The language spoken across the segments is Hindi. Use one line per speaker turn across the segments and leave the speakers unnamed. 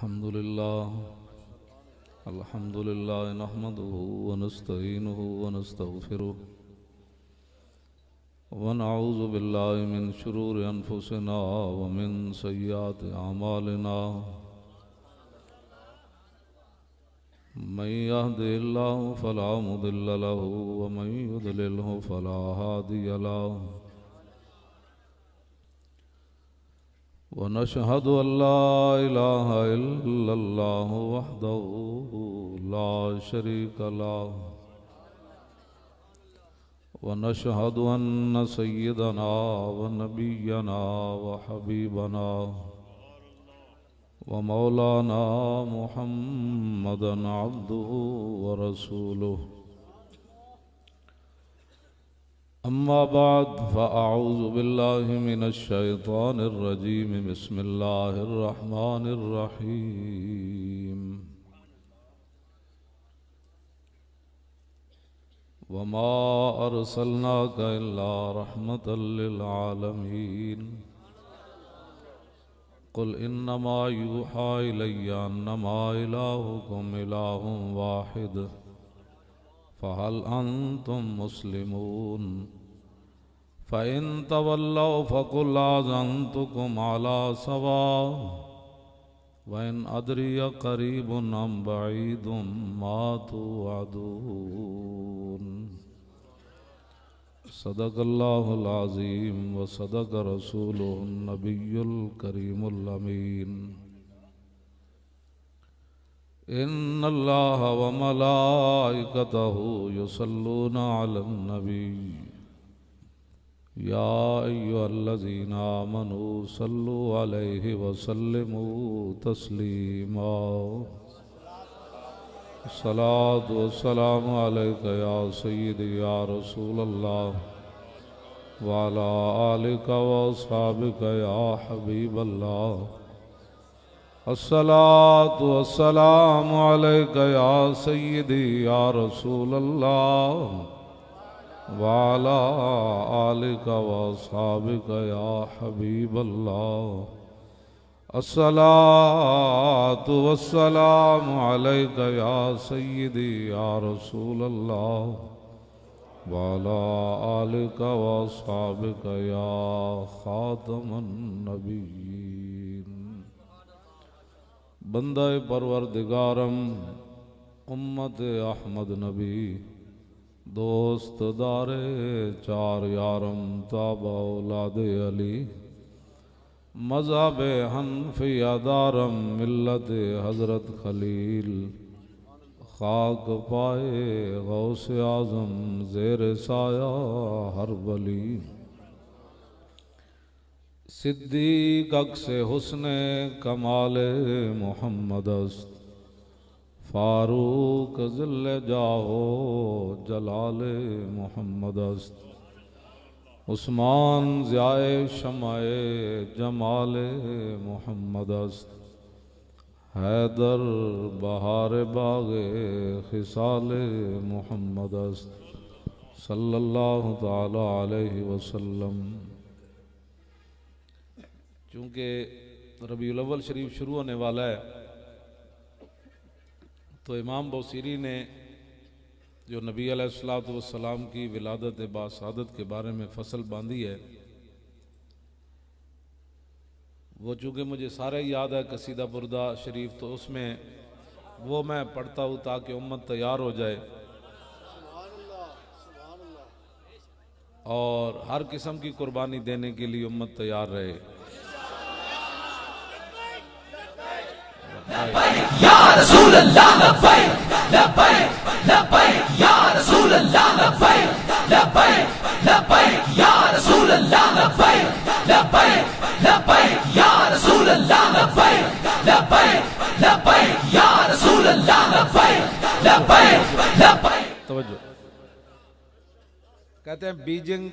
अल्हम्दुलिल्लाह नहमदुहु व नस्तईनुहु व नस्तगफिरुह व नऊज़ु बिल्लाहि मिन शुरूरि अनफुसिना व मिन सय्यिआति अमालिना मन यहदिहिल्लाहु फला मुदिल्ल लहु व मन युद्लिलहु फला हादिय लहु व नशहदु अल्ला इलाहा इल्लल्लाहु वहदहु ला शरीका लहु व नशहदु अन्न सय्यदना व नबियना व हबीबना व मौलाना मुहम्मदन अब्दुहु व रसूलुहु अम्मा बाद फ़अऊज़ु बिल्लाहि मिनश शैतानिर रजीम बिस्मिल्लाहिर रहमानिर रहीम वमा अर्सलनाका इल्ला रहमतल लिल आलमीन कुल इन्नमा यूहा इलैया अन्नमा इलाहुकुम इलाहुन वाहिद फ़हल अंतुम मुस्लिमून फ़इन तवल्लौ फ़कुल आज़नतुकुम अला सवा वइन अदरिय क़रीबुन अम बईदुम मा तुअदून सदक़ल्लाहुल अज़ीम व सदक़ रसूलुहुन नबियुल करीमुल अमीन इन्नल्लाह व मलाइकतहु युसल्लूना अलन नबी या अय्युहल्लज़ीना आमनू सल्लु अलैहि व सल्लिमू तस्लीमा सलातु वस्सलामु अलैका या सय्यदी या रसूलल्लाह व अला आलिका व अस्हाबिका या हबीबल्लाह अस्सलातु वस्सलामु अलैका या सय्यदी या रसूलल्लाह व अला आलिका व अस्हाबिका या हबीबल्लाह अस्सलातु वस्सलामु अलैका या सय्यदी या रसूलल्लाह व अला आलिका व अस्हाबिका या खातमन नबिय्यीन बंदा परवरदिगारम उम्मत अहमद नबी दोस्त दारे चार यारम ताबा औलाद अली मज़हब हनफिया दारम मिल्लत हज़रत खलील खाक पाए गौस आज़म ज़ेर साया हर वली सिद्दीक़ अक्स हुस्ने कमाले मोहम्मद अस्त फारूक ज़िल्ले जाहो जलाले मोहम्मद अस्त उस्मान ज़ियाए शमाए जमाले मोहम्मद अस्त हैदर बहार बागे खिसाले मोहम्मद अस्त सल्लल्लाहु ताला अलैहि वसल्लम। चूँकि रबीउल अव्वल शरीफ शुरू होने वाला है तो इमाम बौसीरी ने जो नबी अलैहिस्सलातु वस्सलाम की विलादत बासादत के बारे में फसल बांधी है वो चूँकि मुझे सारा याद है कसीदा बुर्दा शरीफ तो उसमें वो मैं पढ़ता हूँ ताकि उम्मत तैयार हो जाए और हर किस्म की कुर्बानी देने के लिए उम्मत तैयार रहे।
या रसूल अल्लाह लब्बैक लब्बैक लब्बैक या रसूल अल्लाह लब्बैक लब्बैक लब्बैक या रसूल अल्लाह लब्बैक लब्बैक लब्बैक या रसूल अल्लाह लब्बैक लब्बैक लब्बैक या रसूल अल्लाह लब्बैक लब्बैक लब्बैक।
तवज्जो। कहते हैं बीजिंग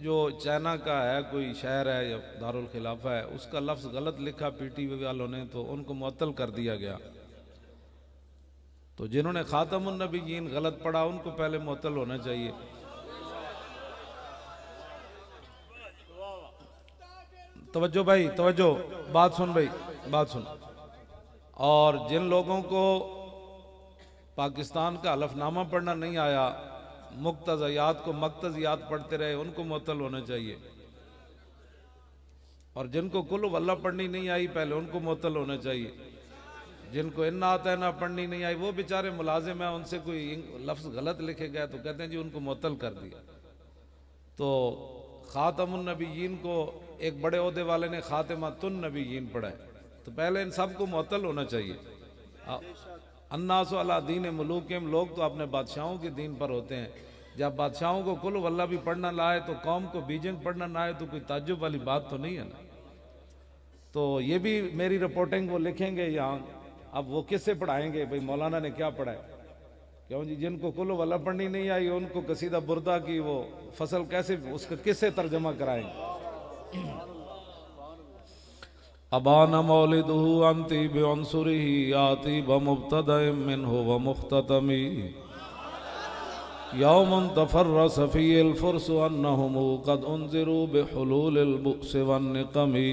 जो चाइना का है कोई शहर है या दारुल खिलाफा है उसका लफ्ज़ गलत लिखा पीटीवी वालों ने तो उनको मुअत्तल कर दिया गया। तो जिन्होंने खातमुन नबिय्यीन गलत पढ़ा उनको पहले मुअत्तल होना चाहिए। तवज्जो भाई तवज्जो, बात सुन भाई बात सुन। और जिन लोगों को पाकिस्तान का हलफनामा पढ़ना नहीं आया, मुक्तज़ियात को मक्तज़ियात पढ़ते रहे, उनको मुअत्तल होना चाहिए। और जिनको कुल वल्लाह पढ़नी नहीं आई पहले, उनको मुअत्तल होना चाहिए। जिनको इन्ना आता है ना पढ़नी नहीं आई, वो बेचारे मुलाजिम है, उनसे कोई लफ्ज़ गलत लिखे गए तो कहते हैं जी उनको मुअत्तल कर दिया। तो ख़ातमुन नबिय्यीन को एक बड़े ओहदे वाले ने ख़ातिमतुन नबिय्यीन पढ़ा है, तो पहले इन सब को मुअत्तल होना चाहिए। अन्नासु अला दीन मुलूकिहिम, लोग तो अपने बादशाहों के दीन पर होते हैं। जब बादशाहों को कुल वल्लाह भी पढ़ना ना आए तो कौम को बीजिंग पढ़ना ना आए तो कोई ताज्जुब वाली बात तो नहीं है ना। तो ये भी मेरी रिपोर्टिंग वो लिखेंगे यहाँ। अब वो किससे पढ़ाएंगे भाई मौलाना ने क्या पढ़ा है? क्यों जी, जिनको कुल वल्लाह पढ़नी नहीं आई उनको कसीदा बुर्दा की वो फसल कैसे, उसका किससे तर्जमा कराएंगे? अबाना मौलिदुहु अंति बिअंसुरिही आति बमुब्तदइम मिनहु व मुख्ततमी यौमुन तफर्रस फीहिल फुर्सु अन्नहुम क़द उन्ज़िरू बिहुलूलिल बुअस वन्निक़मी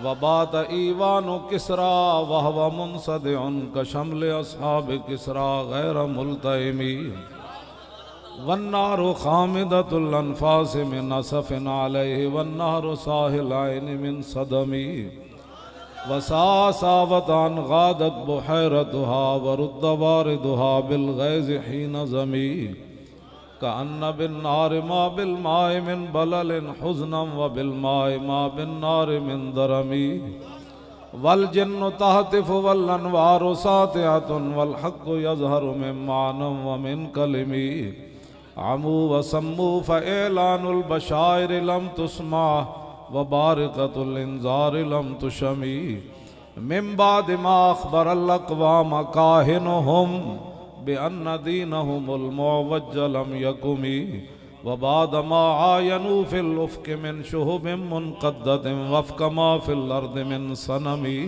वबात ईवानु किसरा वहव मुनसदिउन कशमल अस्हाब किसरा गैर मुल्तइमी वन्नारु खामिदतुल अनफास मिन असफिन अलैहि वन्नारु साहिलाइन मिन सदमी वसासावतान गादत बुहैरतुहा वरुद्द वारिदुहा बिल गैज़ हीन ज़मी कअन्न बिन नार मा बिल माए मिन बललिन हुज़नम व बिल माए मा बिन नार मिन दरमी वल जिन्नु तहतिफु वल अनवारु सातिअतुन वल हक़्क़ु यज़हरु मिन मानम व मिन कलिमी अमू व सम्मू फ़एलानुल बशाइर लम तुस्मा व बारिक़तुल इंज़ार लम तुशमी मिन बाद मा अख़बरल अक़वाम काहिनुहुम बिअन्न दीनहुमुल मुअव्वज लम यकुमी व बाद मा आयनु फिल उफ़क़ मिन शुहुबिन मुनक़द्दतिन वफ़क़ मा फिल अर्द मिन सनमी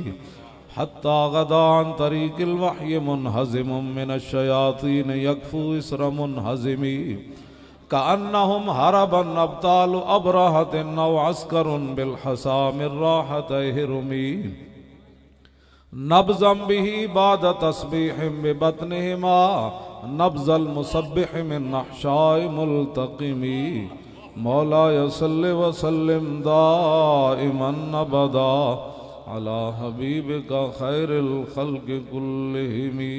हत्ता गदा अन तरीक़िल वह्य मुनहज़िमुम मिनश शयातीन यकफ़ू इसरा मुनहज़िमी कअन्नहुम हरबन अब्तालु अबरहतिन औ अस्करुन बिल हसा मिन राहतिहि रुमी नब्ज़म बिही बाद तस्बीहिम बिबत्निहिमा नब्ज़ल मुसब्बिह मिन नहशाइ मुल्तक़िमी मौलाया सल्लि व सल्लिम दाइमन अबदा अला हबीबिका खैरिल खल्क़ि कुल्लिहिमी।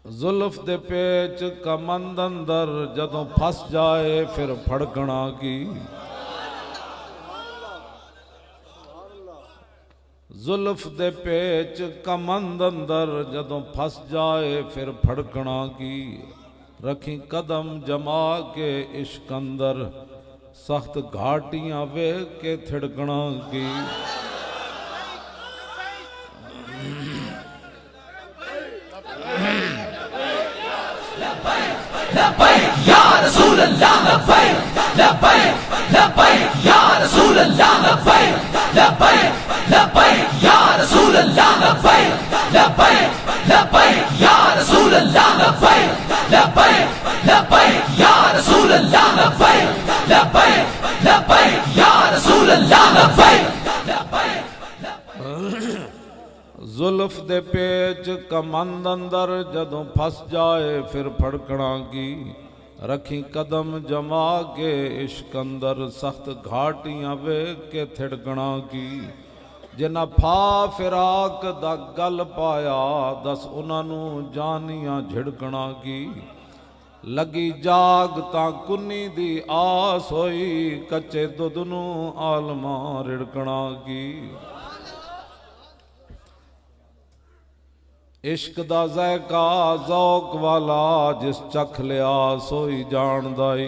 जुल्फ़ दे पेच कमंद अंदर जदों फस जाए फिर फड़कना की जुल्फ़ दे पेच कमंद अंदर जदों फस जाए फिर फड़कना की रखी कदम जमा के इश्क अंदर सख्त घाटियां वेख के थिड़कना की
लब्बैक या रसूल अल्लाह लब्बैक लब्बैक लब्बैक या रसूल अल्लाह लब्बैक लब्बैक लब्बैक या रसूल अल्लाह लब्बैक लब्बैक लब्बैक या रसूल अल्लाह लब्बैक लब्बैक लब्बैक या रसूल अल्लाह लब्बैक लब्बैक लब्बैक या रसूल अल्लाह लब्बैक लब्बैक।
जुल्फ़ दे पेच कमंद अंदर जदों फस जाए फिर फड़कना की रखी कदम जमा के इश्क अंदर सख्त घाटियां वेख के थिड़कना की जिन्ना फा फिराक दा गल पाया दस उन्होंने जानियां झिड़कना की लगी जाग ता कुन्नी दी आस होई कच्चे दुध नू आलमा रिड़कना की इश्क दा ज़ायका ज़ौक वाला जिस चख लिया सोई जानदाई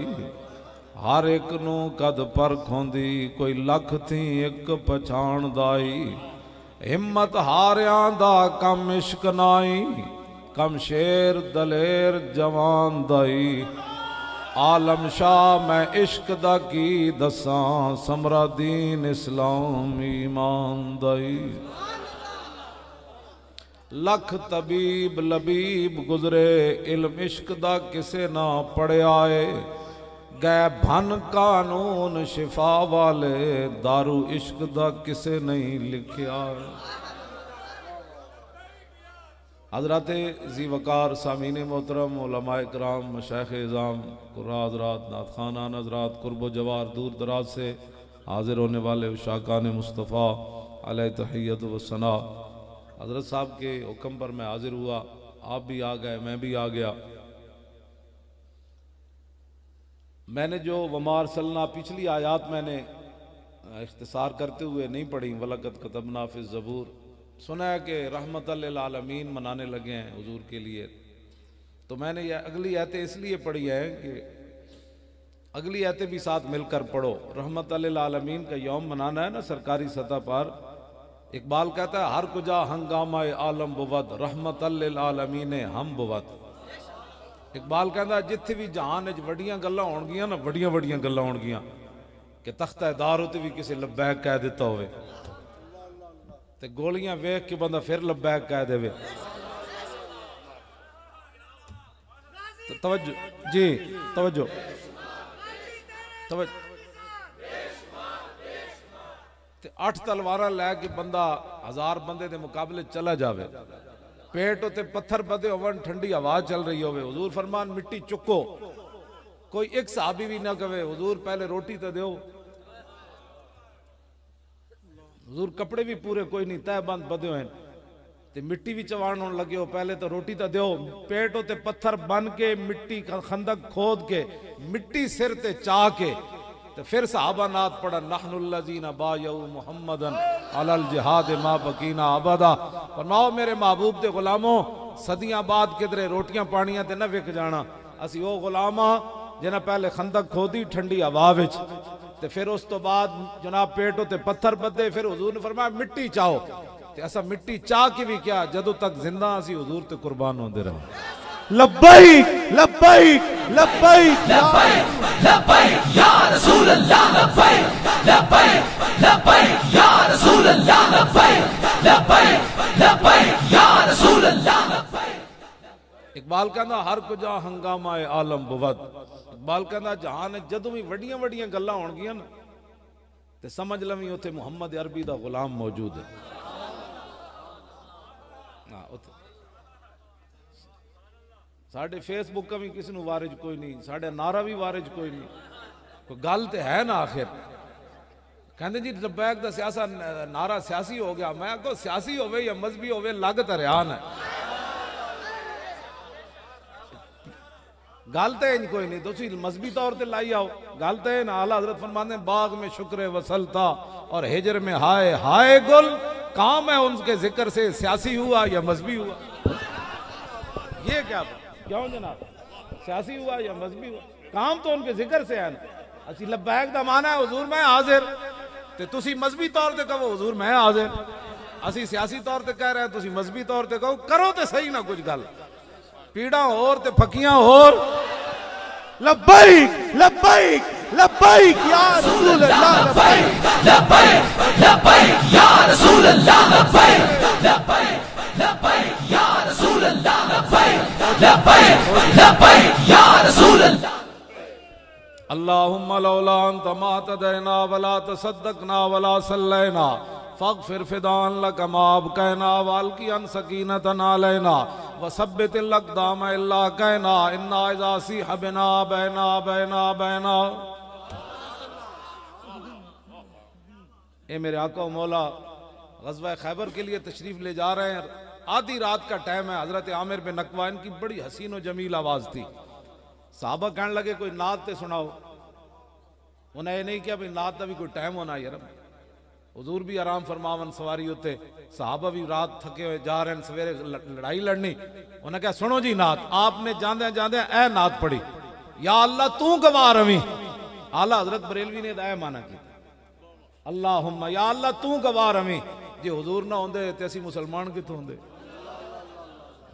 हर एक नू कद परख होंदी कोई लख थी एक पछाणदाई हिम्मत हारियां दा कम इश्क नाई कम शेर दलेर जवान दाई आलम शाह मैं इश्क दा की दसां समरा दीन इस्लाम ईमान दाई लख तबीब लबीब गुजरे इल्म इश्क दा किसे ना पढ़िया है गै भन कानून शिफा वाले दारू इश्क दा किसे नहीं लिखिया। हजरत जी वकार सामीन मोहतरम उलमाए कराम मशाइख इज़ाम कुर्रा हजरात नात खानान हजरात कुर्ब जवार दूर दराज से हाजिर होने वाले उशाकान मुस्तफ़ा अलैहि तहियत व सना, हजरत साहब के हुक्म पर मैं हाजिर हुआ। आप भी आ गए, मैं भी आ गया। मैंने जो वमार सलना पिछली आयात मैंने इख्तिसार करते हुए नहीं पढ़ी, वलकत कतबना फिज़ ज़बूर, सुना है कि रहमतल लिल आलमीन मनाने लगे हैं हुजूर के लिए। तो मैंने ये अगली आयतें इसलिए पढ़ी है कि अगली आयतें भी साथ मिलकर पढ़ो। रहमतल लिल आलमीन का यौम मनाना है ना सरकारी सतह पर। इकबाल कहता है हर कुजा हंगामा आलम बुवद रहमतल लिल आलमीन हम बुवद। इकबाल कहता जिथे भी जहान वड्डियां गल्लां होणगियां ना, वड्डियां वड्डियां गल्लां होणगियां कि तख्ता दार उत्ते भी किसी लब्बैक कह दिता होवे ते गोलियां वेख के बंदा फिर लब्बैक कह देवे। तो तवज्जो जी, तवज्जो तवज्जो। 8 तलवारां लैके बंदा 1000 बंदे के मुकाबले चला जावे, पेट उत्ते पत्थर बदे होवन, ठंडी हवा चल रही होवे, हुजूर फरमान मिट्टी चुको। कोई एक सहाबी भी ना कहे हुजूर पहले रोटी तो दो। हुजूर कपड़े भी पूरे कोई नहीं, तय बंद बदे हैं ते मिट्टी भी चवाण होने लगे हो, पहले तो रोटी तो दो। पेट उत्ते पत्थर बन के मिट्टी खंदक खोद के मिट्टी सिर ते चा के तो फिर सहाबा नात पढ़ा नहनुल्लज़ीना बायउ मुहम्मदन अलल जिहाद मा बकीना अबदा। फरमाओ मेरे महबूब दे गुलामों, सदियां बाद किधरे रोटियां पानियां ते न विक जाना। असी वो गुलाम हां जिन्हें पहले खंदक खोदी ठंडी हवा विच ते फिर उस तो बाद जनाब पेट उत्ते पत्थर बदे। फिर हुजूर ने फरमाया मिट्टी चाओ ते असा मिट्टी चाह के भी क्या जदों तक जिंदा असी हुजूर ते कुर्बान होंदे रहे। लब्बैक लब्बैक लब्बैक
लब्बैक लब्बैक या रसूल अल्लाह, लब्बैक लब्बैक लब्बैक या रसूल अल्लाह, लब्बैक लब्बैक लब्बैक या रसूल अल्लाह, लब्बैक।
इकबाल कहना हर कुछ हंगामा आलम बुवद। इकबाल कहना जहान जदों भी वड्डियां वड्डियां गल्लां होणगियां ना ते समझ लवी उत्थे मुहम्मद अरबी दा गुलाम मौजूद है। साढ़े फेसबुक का भी किसी वारिज कोई नहीं, साढ़े नारा भी वारिज कोई नहीं, कोई गल तो है ना। आखिर कहते जी लब्बैक दा सियासा नारा सियासी हो गया। मैं को सियासी होवे या मजहबी होवे लग तो रियान है, गल तो है कोई नहीं। तुसी मजहबी तौर पर लाई आओ, गल तो है ना। आला हजरत फरमाते बाग में शुक्र वसल था और हिजर में हाय हाय गुल, काम है उनके जिक्र से सियासी हुआ या मजहबी हुआ। ये क्या क्यों जनाब, सियासी हुआ या मजहबी हुआ, काम तो उनके जिक्र से है ना। असी लब्बैक दा माना है हुजूर मैं हाजिर, ते तुसी मजहबी तौर पे कहो हुजूर मैं हाजिर। असी सियासी तौर पे कह रहे हैं, तुसी मजहबी तौर पे कहो, करो तो सही ना कुछ गल, पीड़ा होर ते फकियां होर। लब्बैक लब्बैक लब्बैक या रसूल अल्लाह, लब्बैक
लब्बैक लब्बैक या रसूल अल्लाह, लब्बैक लब्बैक लब्बैक या रसूल अल्लाह, लब्बैक लब्बैक लब्बैक या रसूल अल्लाह।
अल्लाहुम्मा लौला अंत मा तदैना वला तसद्दकना वला सल्लैना फगफिर फिदान लक मा अबकैना वालकी अन सकीनतन अलैना वसब्बितिल अक़दाम इल्ला कैना इन्ना इज़ा सीह बिना बैना बैना बैना। ए मेरे आका मौला ग़ज़वा खैबर के लिए तशरीफ ले जा रहे हैं। आधी रात का टाइम है। हजरत आमिर बिन नकवा, इनकी बड़ी हसीन और जमील आवाज थी। साहबा कहने लगे कोई नात ते सुनाओ। उन्हें ये नहीं किया भाई नात का भी कोई टाइम होना यार। हुजूर भी आराम फरमावन सवारी होते, साहबा भी रात थके हुए जा रहे हैं, सवेरे लड़ाई लड़नी। उन्हें कहा सुनो जी नात। आपने जांदे जांदे ए नात पढ़ी, या अल्लाह तू गवाह रवी। आला हजरत बरेलवी ने ए माना किया, अल्लाहुम्मा या अल्लाह तू गवाह रवी। जे हुजूर ना होंदे ते असी मुसलमान कित्थों होंदे।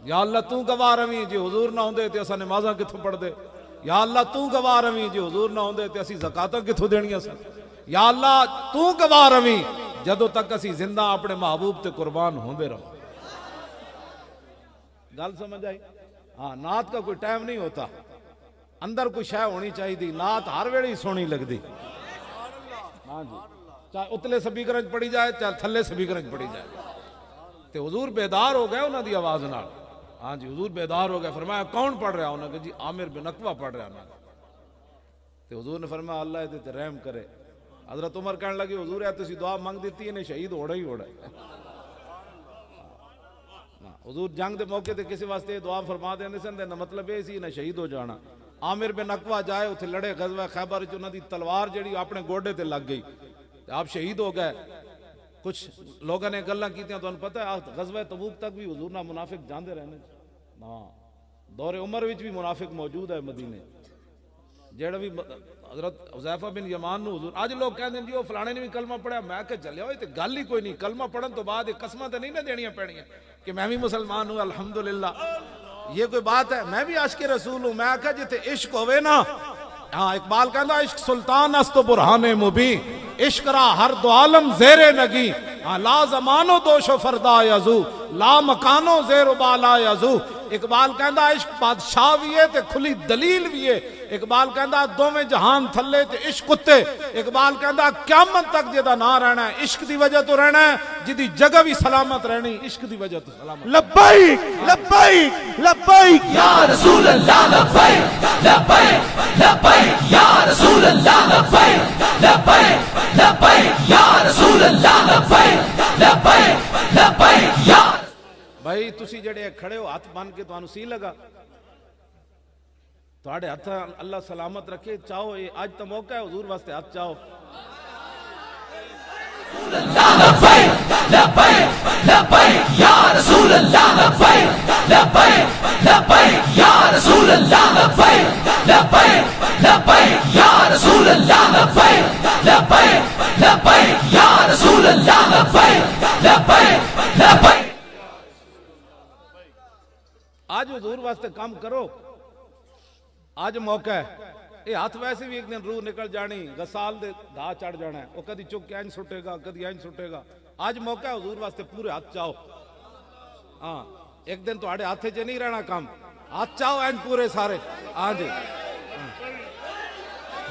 या अल्लाह तू गवाह रवी, जे हुजूर ना होंदे ते असां नमाज़ां कित्थों पढ़दे। या अल्लाह तू गवाह रवी, जे हुजूर ना होंदे ते असी ज़कातां कित्थों देणियां सन। या अल्लाह तू गवाह रवी, जदों तक असी जिंदा अपने महबूब ते कुर्बान होंदे रहो। गल समझ आई? हाँ, नात का कोई टाइम नहीं होता। अंदर कोई शह होनी चाहिए, नात हर वेले ही सोहनी लगती। हाँ जी, चाहे उतले स्पीकर च पढ़ी जाए चाहे थले स्पीकर च पढ़ी जाए। तो हुजूर बेदार हो गए उन्होंने आवाज नाल। हाँ जी, हुजूर बेदार हो गए। फरमाया कौन पढ़ रहा? उन्होंने जी आमिर बिन नकवा पढ़ रहा। तो हुजूर ने फरमाया अल्लाह इहदे ते रहम करे। हजरत उमर कहने लगे हुजूर है तुसी दुआ मंग दी, इन्हें शहीद होना ही होना। हुजूर जंग के मौके पर किसी वास्ते दुआ फरमा देंगे सन, मतलब ये सी इन्हें शहीद हो जाना। आमिर बिन नकवा जाए उत्थे लड़े गज़वा खैबर च, उन्होंने तलवार जी अपने गोडे ते लग गई, आप शहीद हो गए। कुछ लोगों ने गल्लां कीतियां, तुहानू पता है गज़वा तबूक तक भी हुजूर ना मुनाफिक जाते रहने। हाँ, दौरे उमर विच भी मुनाफिक मौजूद है मदीने। जेड़ा भी हजरत हुज़ैफा बिन यमान नूं हुजूर, अज लोग कहते हैं जी वो फलाने ने भी कलमा पढ़िया। मैं कहा चलिया तो गल ही कोई नहीं, कलमा पढ़न तो बाद कसमां तो नहीं ना देनियां पैणियां कि मैं भी मुसलमान हूं अल्हम्दुलिल्लाह, ये कोई बात है? मैं भी आशिक़े रसूल हूं। मैं आखा जिथे इश्क होवे ना, हाँ इकबाल कहता इश्क सुल्तान अस्तो बुरहाने मुबी, इश्क रा हर दो आलम जेरे नगी, हाँ ला जमानो दोशो फरदा यजू, ला मकानो जेर बाला यजू। इकबाल कहता इश्क बादशाह भी है ते खुली दलील भी है। इकबाल कहता दोवें जहान थले ते इश्क उत्ते। इकबाल कहता क़यामत तक जेदा ना रहना है इश्क दी वजह तो रहना है, जिदी जगह भी सलामत रहनी इश्क दी वजह तो सलामत।
लब्बैक लब्बैक लब्बैक
या रसूल अल्लाह लब्बैक लब्बैक लब्बैक या रसूल अल्लाह लब्बैक लब्बैक लब्बैक या रसूल अल्लाह लब्बैक लब्बैक लब्बैक या।
भाई तुसी जड़े खड़े हो हाथ बन के तुहानू सी लगा, तुहाडे हथ अल्लाह सलामत रखे। चाहो ये आज तो मौका है हुजूर वास्ते हाथ चाहो।
लब्बैक लब्बैक लब्बैक या रसूल अल्लाह लब्बैक लब्बैक लब्बैक या रसूल अल्लाह लब्बैक लब्बैक लब्बैक या रसूल अल्लाह लब्बैक लब्बैक लब्बैक या रसूल अल्लाह लब्बैक लब्बैक लब्बैक।
आज हुजूर वास्ते काम करो, आज मौका है। ये हाथ वैसे भी एक दिन रूह निकल जानी, गसाल दे धा चढ़ जाना है, वो कदी चुक के इंज सुटेगा कदी इंज सुटेगा। आज मौका है हुजूर वास्ते पूरे हाथ चाहो। हाँ एक दिन तुम्हारे हाथे च नहीं रहना काम, हाथ चाहो इंज पूरे सारे। हाँ जी,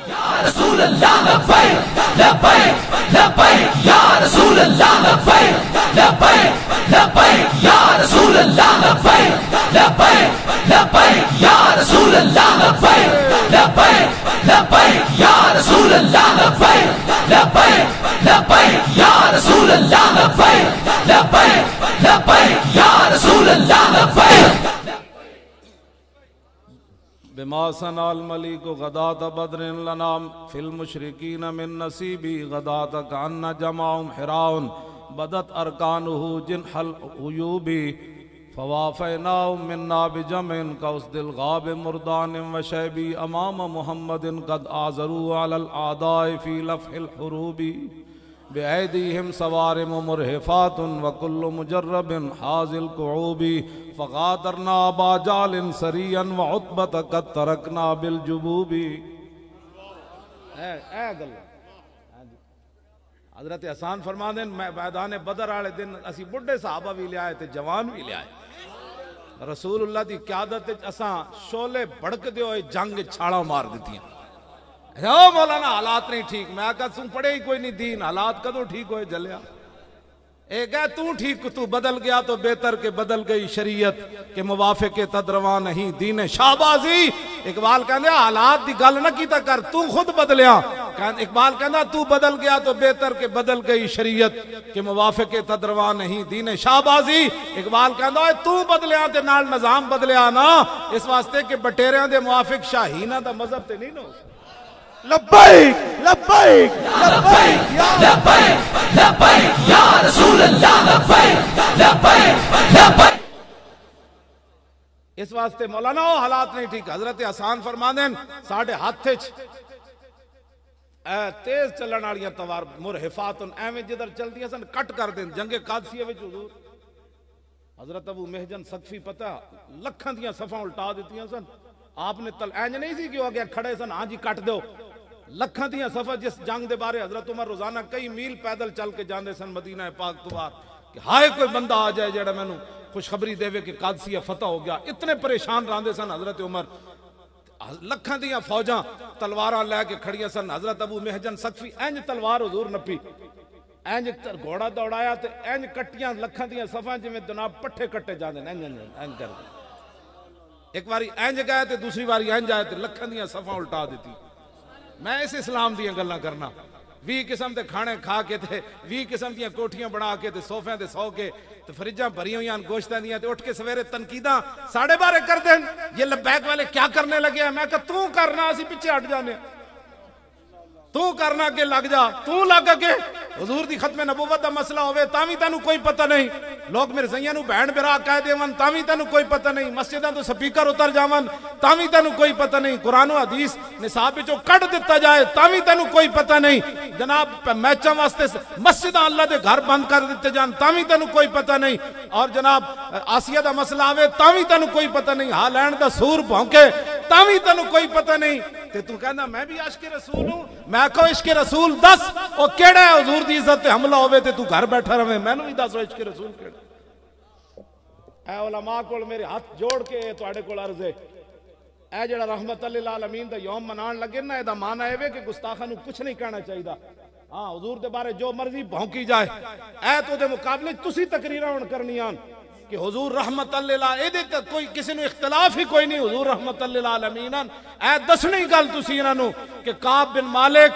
या रसूल अल्लाह लब्बैक लब्बैक लब्बैक या रसूल अल्लाह लब्बैक लब्बैक लब्बैक या रसूल अल्लाह लब्बैक लब्बैक लब्बैक या रसूल अल्लाह लब्बैक लब्बैक लब्बैक या रसूल अल्लाह लब्बैक लब्बैक लब्बैक या रसूल अल्लाह लब्बैक लब्बैक लब्बैक या रसूल अल्लाह लब्बैक।
बिमासनाल मलिक गदात बदरिन लनाम फिल मुशरिकीन मिन नसीबी गदात कान्ना जमाउम हिराउन बदत अरकानुहु जिन हल उयूबी फवाफैनाउ मिन्ना बिजमिन कौस दिल गाब मुर्दान व शैबी अमाम मुहम्मदिन कद आज़रू अलल आदाए फी लफ़िल हुरूबी बेअदीहिम सवारिम मुरहिफातुन व कुल्लु मुजर्रबिन हाजिल कुऊबी फ़गादरना बाजालिन सरियन व उत्बत कद तरकना बिल जुबूबी। हजरत हसन फरमा देन मैदान बदर वाले दिन असी बुढ़े साहबा भी लिया ते जवान भी लिया। रसूलुल्लाह दी क़यादत असा शोले भड़कदे होए जंग छाड़ा मार दी। मौलाना हालात नहीं ठीक, मैं कहा तू पढ़े ही कोई नहीं दीन, हालात कदों ठीक होए जलिया। एक है तू ठीक, तू बदल गया तो बेहतर के बदल गई शरीयत के मुवाफिक तदरवा नहीं दीन शाहबाजी। इकबाल कहते हालात की गल ना की कर, तू खुद बदलिया। इकबाल कहना तू बदल गया तो बेहतर के बदल गई शरीयत के मुवाफिक तदरवा नहीं दीन शाहबाजी। इकबाल कहना तू बदलिया ते नाल निजाम बदलिया ना, इस वास्ते के बटेरिया के मुवाफिक शाहीना दा मजहब ते नहीं ना।
लब्बैक लब्बैक लब्बैक
लब्बैक लब्बैक या रसूल अल्लाह लब्बैक लब्बैक लब्बैक।
इस वास्ते मौलाना वो हालात नहीं ठीक। हजरत हसन फरमादेन साढ़े हाथ तेज चलन वाली तवार मुरहिफातुन एवें जिधर चलदियां सन कट कर देन। जंगे कादसिया विच हुजूर हजरत अबू मेहजन सखफी पता लखां दियां सफा उल्टा दित्तियां सन। आपने तल इंज नहीं सी कि वो अगे खड़े सन हाँ जी कट दो, लखां दियां सफा। जिस जंग के बारे हजरत उमर रोजाना कई मील पैदल चल के जाते सन मदीना पाक तो बाहर कि हाय कोई बंदा आ जाए जेड़ा मैनू खुशखबरी देवे कि कादसिया फतह हो गया। इतने परेशान रहते सन हजरत उमर। लखां दियां फौजां तलवारां लैके खड़ियां सन। हजरत अबू महजन सकफी इंज तलवार हुजूर नपी, इंज घोड़ा दौड़ाया ते इंज कट्टियां लखां दियां सफां जिवें जनाब पट्ठे कट्टे जांदे ने, इंज कर। एक बारी इंज गए ते दूसरी बारी इंज आए ते लखां दियां सफां उल्टा दी। मैं इस इस्लाम दियां गल्लां करना। 20 किस्म के खाने खा के ते 20 किस्म दियां कोठियां बना के ते सोफियां ते सौ के ते फ्रिजां भरी हुई गोश्तां दियां ते उठ के सवेरे तनकीदा साढ़े बारे कर देन, ये लब्बैक वाले क्या करने लगे। मैं कहा तू करना, असी पिछे हट जाने, तू करना अगे लग जा, तू लग अगे। हुजूर दी खत्मे नबुवत दा मसला होवे तावी तैनू कोई पता नहीं, लोग मेरे सैयां नू भैन बिरा कह देवन तावी तैनू कोई पता नहीं, मस्जिदां तो स्पीकर उतर जावन तावी तैनू कोई पता नहीं, कुरान और हदीस निसाब विचों कट दिता जाए तावी तैनू कोई पता नहीं, जनाब मैचां वास्ते मस्जिदां अल्लाह दे घर बंद कर दिते जान तावी तैनू कोई पता नहीं, और जनाब आसिया दा मसला आवे तावी तैनू कोई पता नहीं, हालैंड दा सूर भौंके तावी तैनू कोई पता नहीं, ते तू कहना मैं भी इश्क रसूल हूं। मैं कहो इश्क रसूल दस ओ केड़ा है, हुजूर दी इज्जत ते हमला होवे ते तू घर बैठा रहे, मैनू भी दसो इश्क रसूल केड़ा। ऐ उलमा कोल मेरे हाथ जोड़ के तुहाडे कोल अर्ज है, ऐ जेड़ा रहमत लिल आलमीन दा यौम मनाण लगे ना, एदा माना है कि गुस्ताखां नू कुछ नहीं कहना चाहिए। हाँ हुजूर दे बारे जो मर्जी भौंकी जाए, ऐ तो दे मुकाबले तुसी तकरीरां हुण करनियां कि हुजूर रहमत लिल एदे ते कोई किसी नू इख्तिलाफ ही कोई नहीं, हुजूर रहमत लिल आलमीन। ऐ दसनी गल तुसी इन्हां नू कि काब बिन मालिक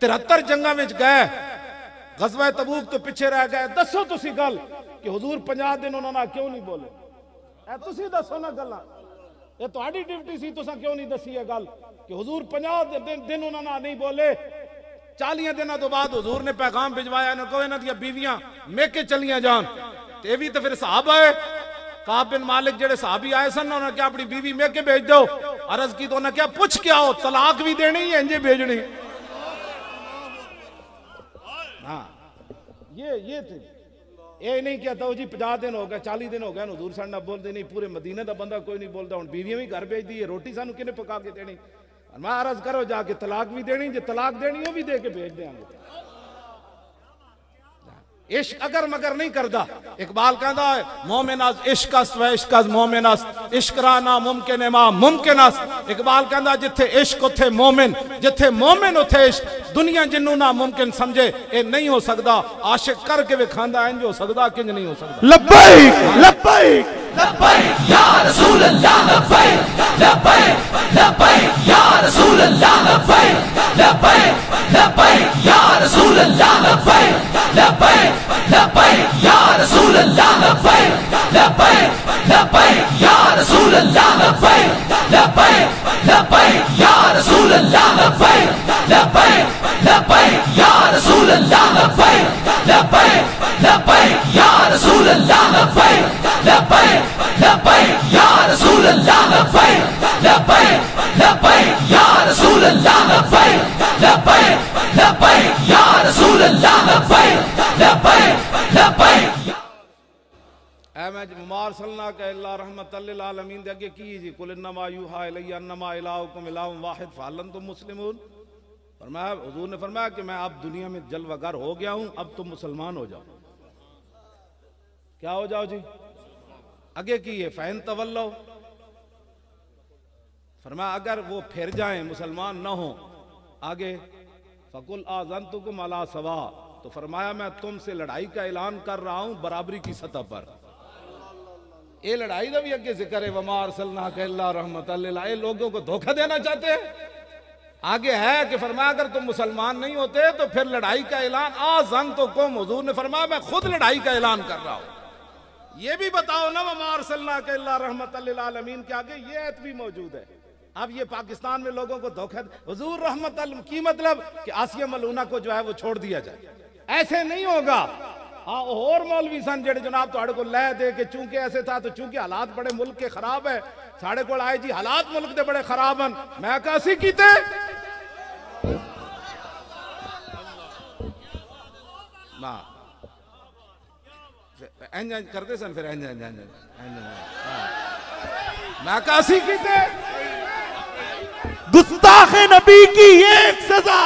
73 जंगां विच गए, गज़वा तबूक तो पिछे रह गए, दसो तुसी गल कि हुजूर 50 दिन उन्हां नाल क्यों नहीं बोले। ऐ तुसी दसो ना गल्लां, ये तुहाडी ड्यूटी सी, तुसां क्यों नहीं दसी है गल कि हुजूर 50 दिन उन्हां नाल नहीं बोले। 40 दिनों तो बाद हुजूर ने पैगाम भिजवाया, इन्हां को इन्हां दियां बीवियां मेके चलियां जान, ते भी तो फिर साहब आए काब बिन मालिक जेड़े साहबी आए सन, उन्होंने क्या अपनी बीवी मेके भेज दो, अर्ज की तो उन्हें क्या पूछ के आओ तलाक भी देनी है इंजे भेजनी। हाँ ये थे, ये नहीं क्या था जी 50 दिन हो गए 40 दिन हो गए हुजूर साडे नाल बोलदे नहीं, पूरे मदीने दा बंदा कोई नहीं बोलता, हुण बीवियां भी घर भेज दी है, रोटी सानू किने पका के देनी। मैं अर्ज करो जाके तलाक भी देनी, जे तलाक देनी वो भी दे के भेज देंगे। इश्क अगर मगर नहीं करदा, इकबाल कहता है मोमिनस इश्कस व इश्कस मोमिनस, इश्क राना मुमकिन है मा मुमकिनस। इकबाल कहता जिथे इश्क उथे मोमिन, जिथे मोमिन उथे इश्क, दुनिया जिन्नू ना मुमकिन समझे ये नहीं हो सकता, आशिक करके विखांदा इंज हो सकता किंज नहीं हो सकता।
लब्बैक लब्बैक
लब्बैक या रसूल अल्लाह, लब्बैक लब्बैक लब्बैक या रसूल अल्लाह, लब्बैक लब्बैक लब्बैक या रसूल अल्लाह, लब्बैक लब्बैक लब्बैक या रसूल अल्लाह, लब्बैक लब्बैक लब्बैक या रसूल अल्लाह, लब्बैक लब्बैक लब्बैक या रसूल अल्लाह, लब्बैक लब्बैक लब्बैक या रसूल अल्लाह, लब्बैक लब्बैक लब्बैक या रसूल अल्लाह, लब्बैक लब्बैक लब्बैक या रसूल अल्लाह, लब्बैक लब्बैक लब्बैक या रसूल अल्लाह, लब्बैक लब्बैक लब्बैक या रसूल अल्लाह, लब्बैक लब्बैक लब्बैक।
ऐ मैं मुमार सल्लल्लाहु अलैहि रहमतल लिल आलमीन दे अगे की जी कुल इन्नमा यूहा इलैया अन्नमा इलाहुकुम इलाहुन वाहिद फअलन तुम मुस्लिमून। फरमाया हुजूर ने फरमाया कि मैं अब दुनिया में जलवागर हो गया हूं, अब तुम मुसलमान हो जाओ। क्या हो जाओ जी? आगे की है फैन तवल्लो, फरमाया अगर वो फिर जाएं मुसलमान न हो आगे, फकुल आज़नतुकुम अला सवा, तो फरमाया मैं तुमसे लड़ाई का ऐलान कर रहा हूं बराबरी की सतह पर। ये लड़ाई का भी अगे जिक्र है, वमा अरसलनाका इल्ला रहमतल लिल आलमीन। लोगों को धोखा देना चाहते हैं, आगे है कि फरमाया अगर तुम मुसलमान नहीं होते तो फिर लड़ाई का ऐलान आज़नतुकुम, हुजूर ने फरमाया मैं खुद लड़ाई का ऐलान कर रहा हूं। ये भी बताओ ना वमा अरसलनाका इल्ला रहमतल लिल आलमीन के आगे ये आयत भी मौजूद है। अब ये पाकिस्तान में लोगों को धोखा, हुजूर रहमतल की मतलब कि आसिया मलूना को जो है वो छोड़ दिया जाए, ऐसे नहीं होगा। हाँ और मौलवी सन जेड़े जनाब तुहाडे को लै दे के चूंकि ऐसे था तो चूंकि हालात बड़े मुल्क के खराब है, साढ़े को आए जी हालात मुल्क दे बड़े खराब हैं, मैं कहा असी कीते ना इंज करते सन, फिर इंज मैं कहा असी कीते।
गुस्ताखे नबी की एक सजा,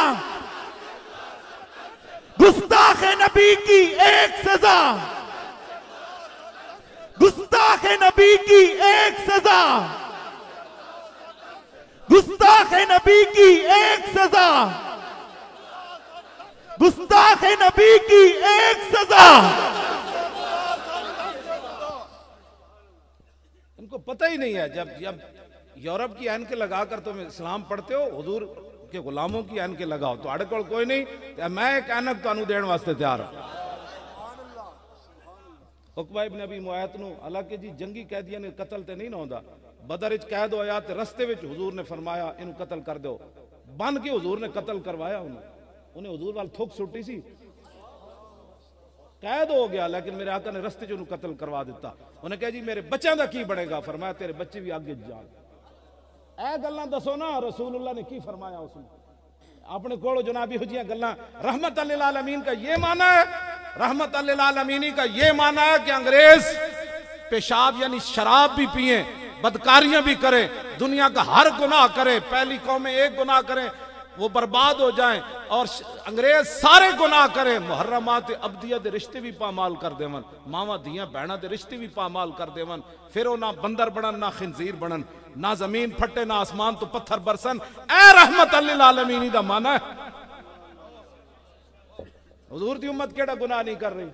गुस्ताखे नबी की एक सजा, गुस्ताखे नबी की एक सजा, गुस्ताख नबी की एक सजा, गुस्ताख नबी की एक सजा।
इनको पता ही नहीं है, जब जब यूरोप की ऐनके लगाकर तुम इस्लाम पढ़ते हो, हुजूर के गुलामों की ऐनके लगाओ, तो आड़े कोल कोई नहीं, तो मैं एक ऐनक तुहानू देने वास्ते तैयार हूं। उकबा इब्न अबी मुआयत नू हालांकि जी जंगी कैदियों ने कतल ते नहीं ना होंदा, बदर विच कैद होया ते रस्ते विच हुजूर ने फरमाया इनू कतल कर दो, बन के हुजूर ने कतल करवाया उन्हें हुजूर वाल थुक सुट्टी सी, कैद हो गया, लेकिन मेरे आका ने रस्ते च कतल करवा दिता। उन्हें कहा जी मेरे बच्चों का की बनेगा, फरमाया तेरे बच्चे भी आगे जान। ए गल्लां दसो ना रसूलुल्लाह ने की फरमाया उसने अपने कोलो जनाब इहो जिहियां गल्लां। रहमत लिल आलमीन का ये माना है, रहमत लिल आलमीनी का ये माना है कि अंग्रेज पेशाब यानी शराब भी पिए, बदकारियां भी करें, दुनिया का हर गुनाह करे, पहली कौमें एक गुनाह करें वो बर्बाद हो जाएं, और अंग्रेज सारे गुनाह करें, मुहर्रमात अब्दिया दे रिश्ते भी पामाल कर देवन, मावा धियां बहना दे रिश्ते भी पामाल कर देवन, फिर वो ना बंदर बनन ना खिंजीर बनन, ना जमीन फटे ना आसमान तो पत्थर बरसन। ए रहमत लिल आलमीन दा माना है। हुजूर दी उम्मत केड़ा गुनाह नहीं कर रही,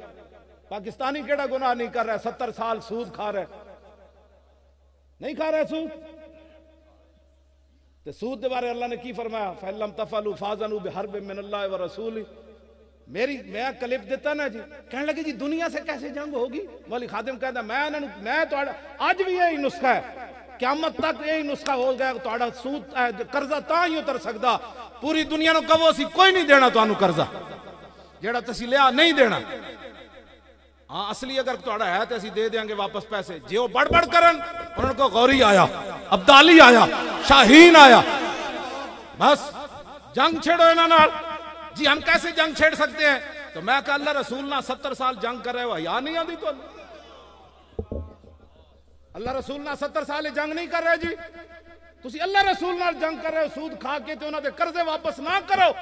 पाकिस्तानी केड़ा गुनाह नहीं कर रहा है, 70 साल सूद खा रहा है, नहीं खा रहा है सूद। तो सूद के बारे अल्लाह ने की फरमाया, फैलम तफलू फाजनू बिहरब मिनल्लाह व रसूली। मेरी मैं क्लिप देता ना जी, कहने लगे जी दुनिया से कैसे जंग होगी। मौली खादिम कहता मैं तो आज भी यही नुस्खा है, क़यामत तक यही नुस्खा हो गया, तो सूद कर्जा ता ही उतर सकता, पूरी दुनिया को कहो असी कोई नहीं देना तुहानू कर्जा जेड़ा तुसी लिया नहीं देना। हाँ असली अगर तुहाड़ा है तो असी दे देंगे वापस पैसे। जे वो बड़ करन उन्होंने को गौरी आया, अब्दाली आया, शाहीन आया, बस जंग छेड़ो इन्हां नाल। जी हम कैसे जंग छेड़ सकते हैं? तो मैं कहा अल्लाह रसूल ना 70 साल जंग कर रहे हो, हया नहीं आती तो अल्लाह रसूल ना 70 साल जंग नहीं कर रहे जी, तुसी अल्लाह रसूल नाल जंग कर रहे हो, सूद खा के तो उन्होंने कर्जे वापस ना करो।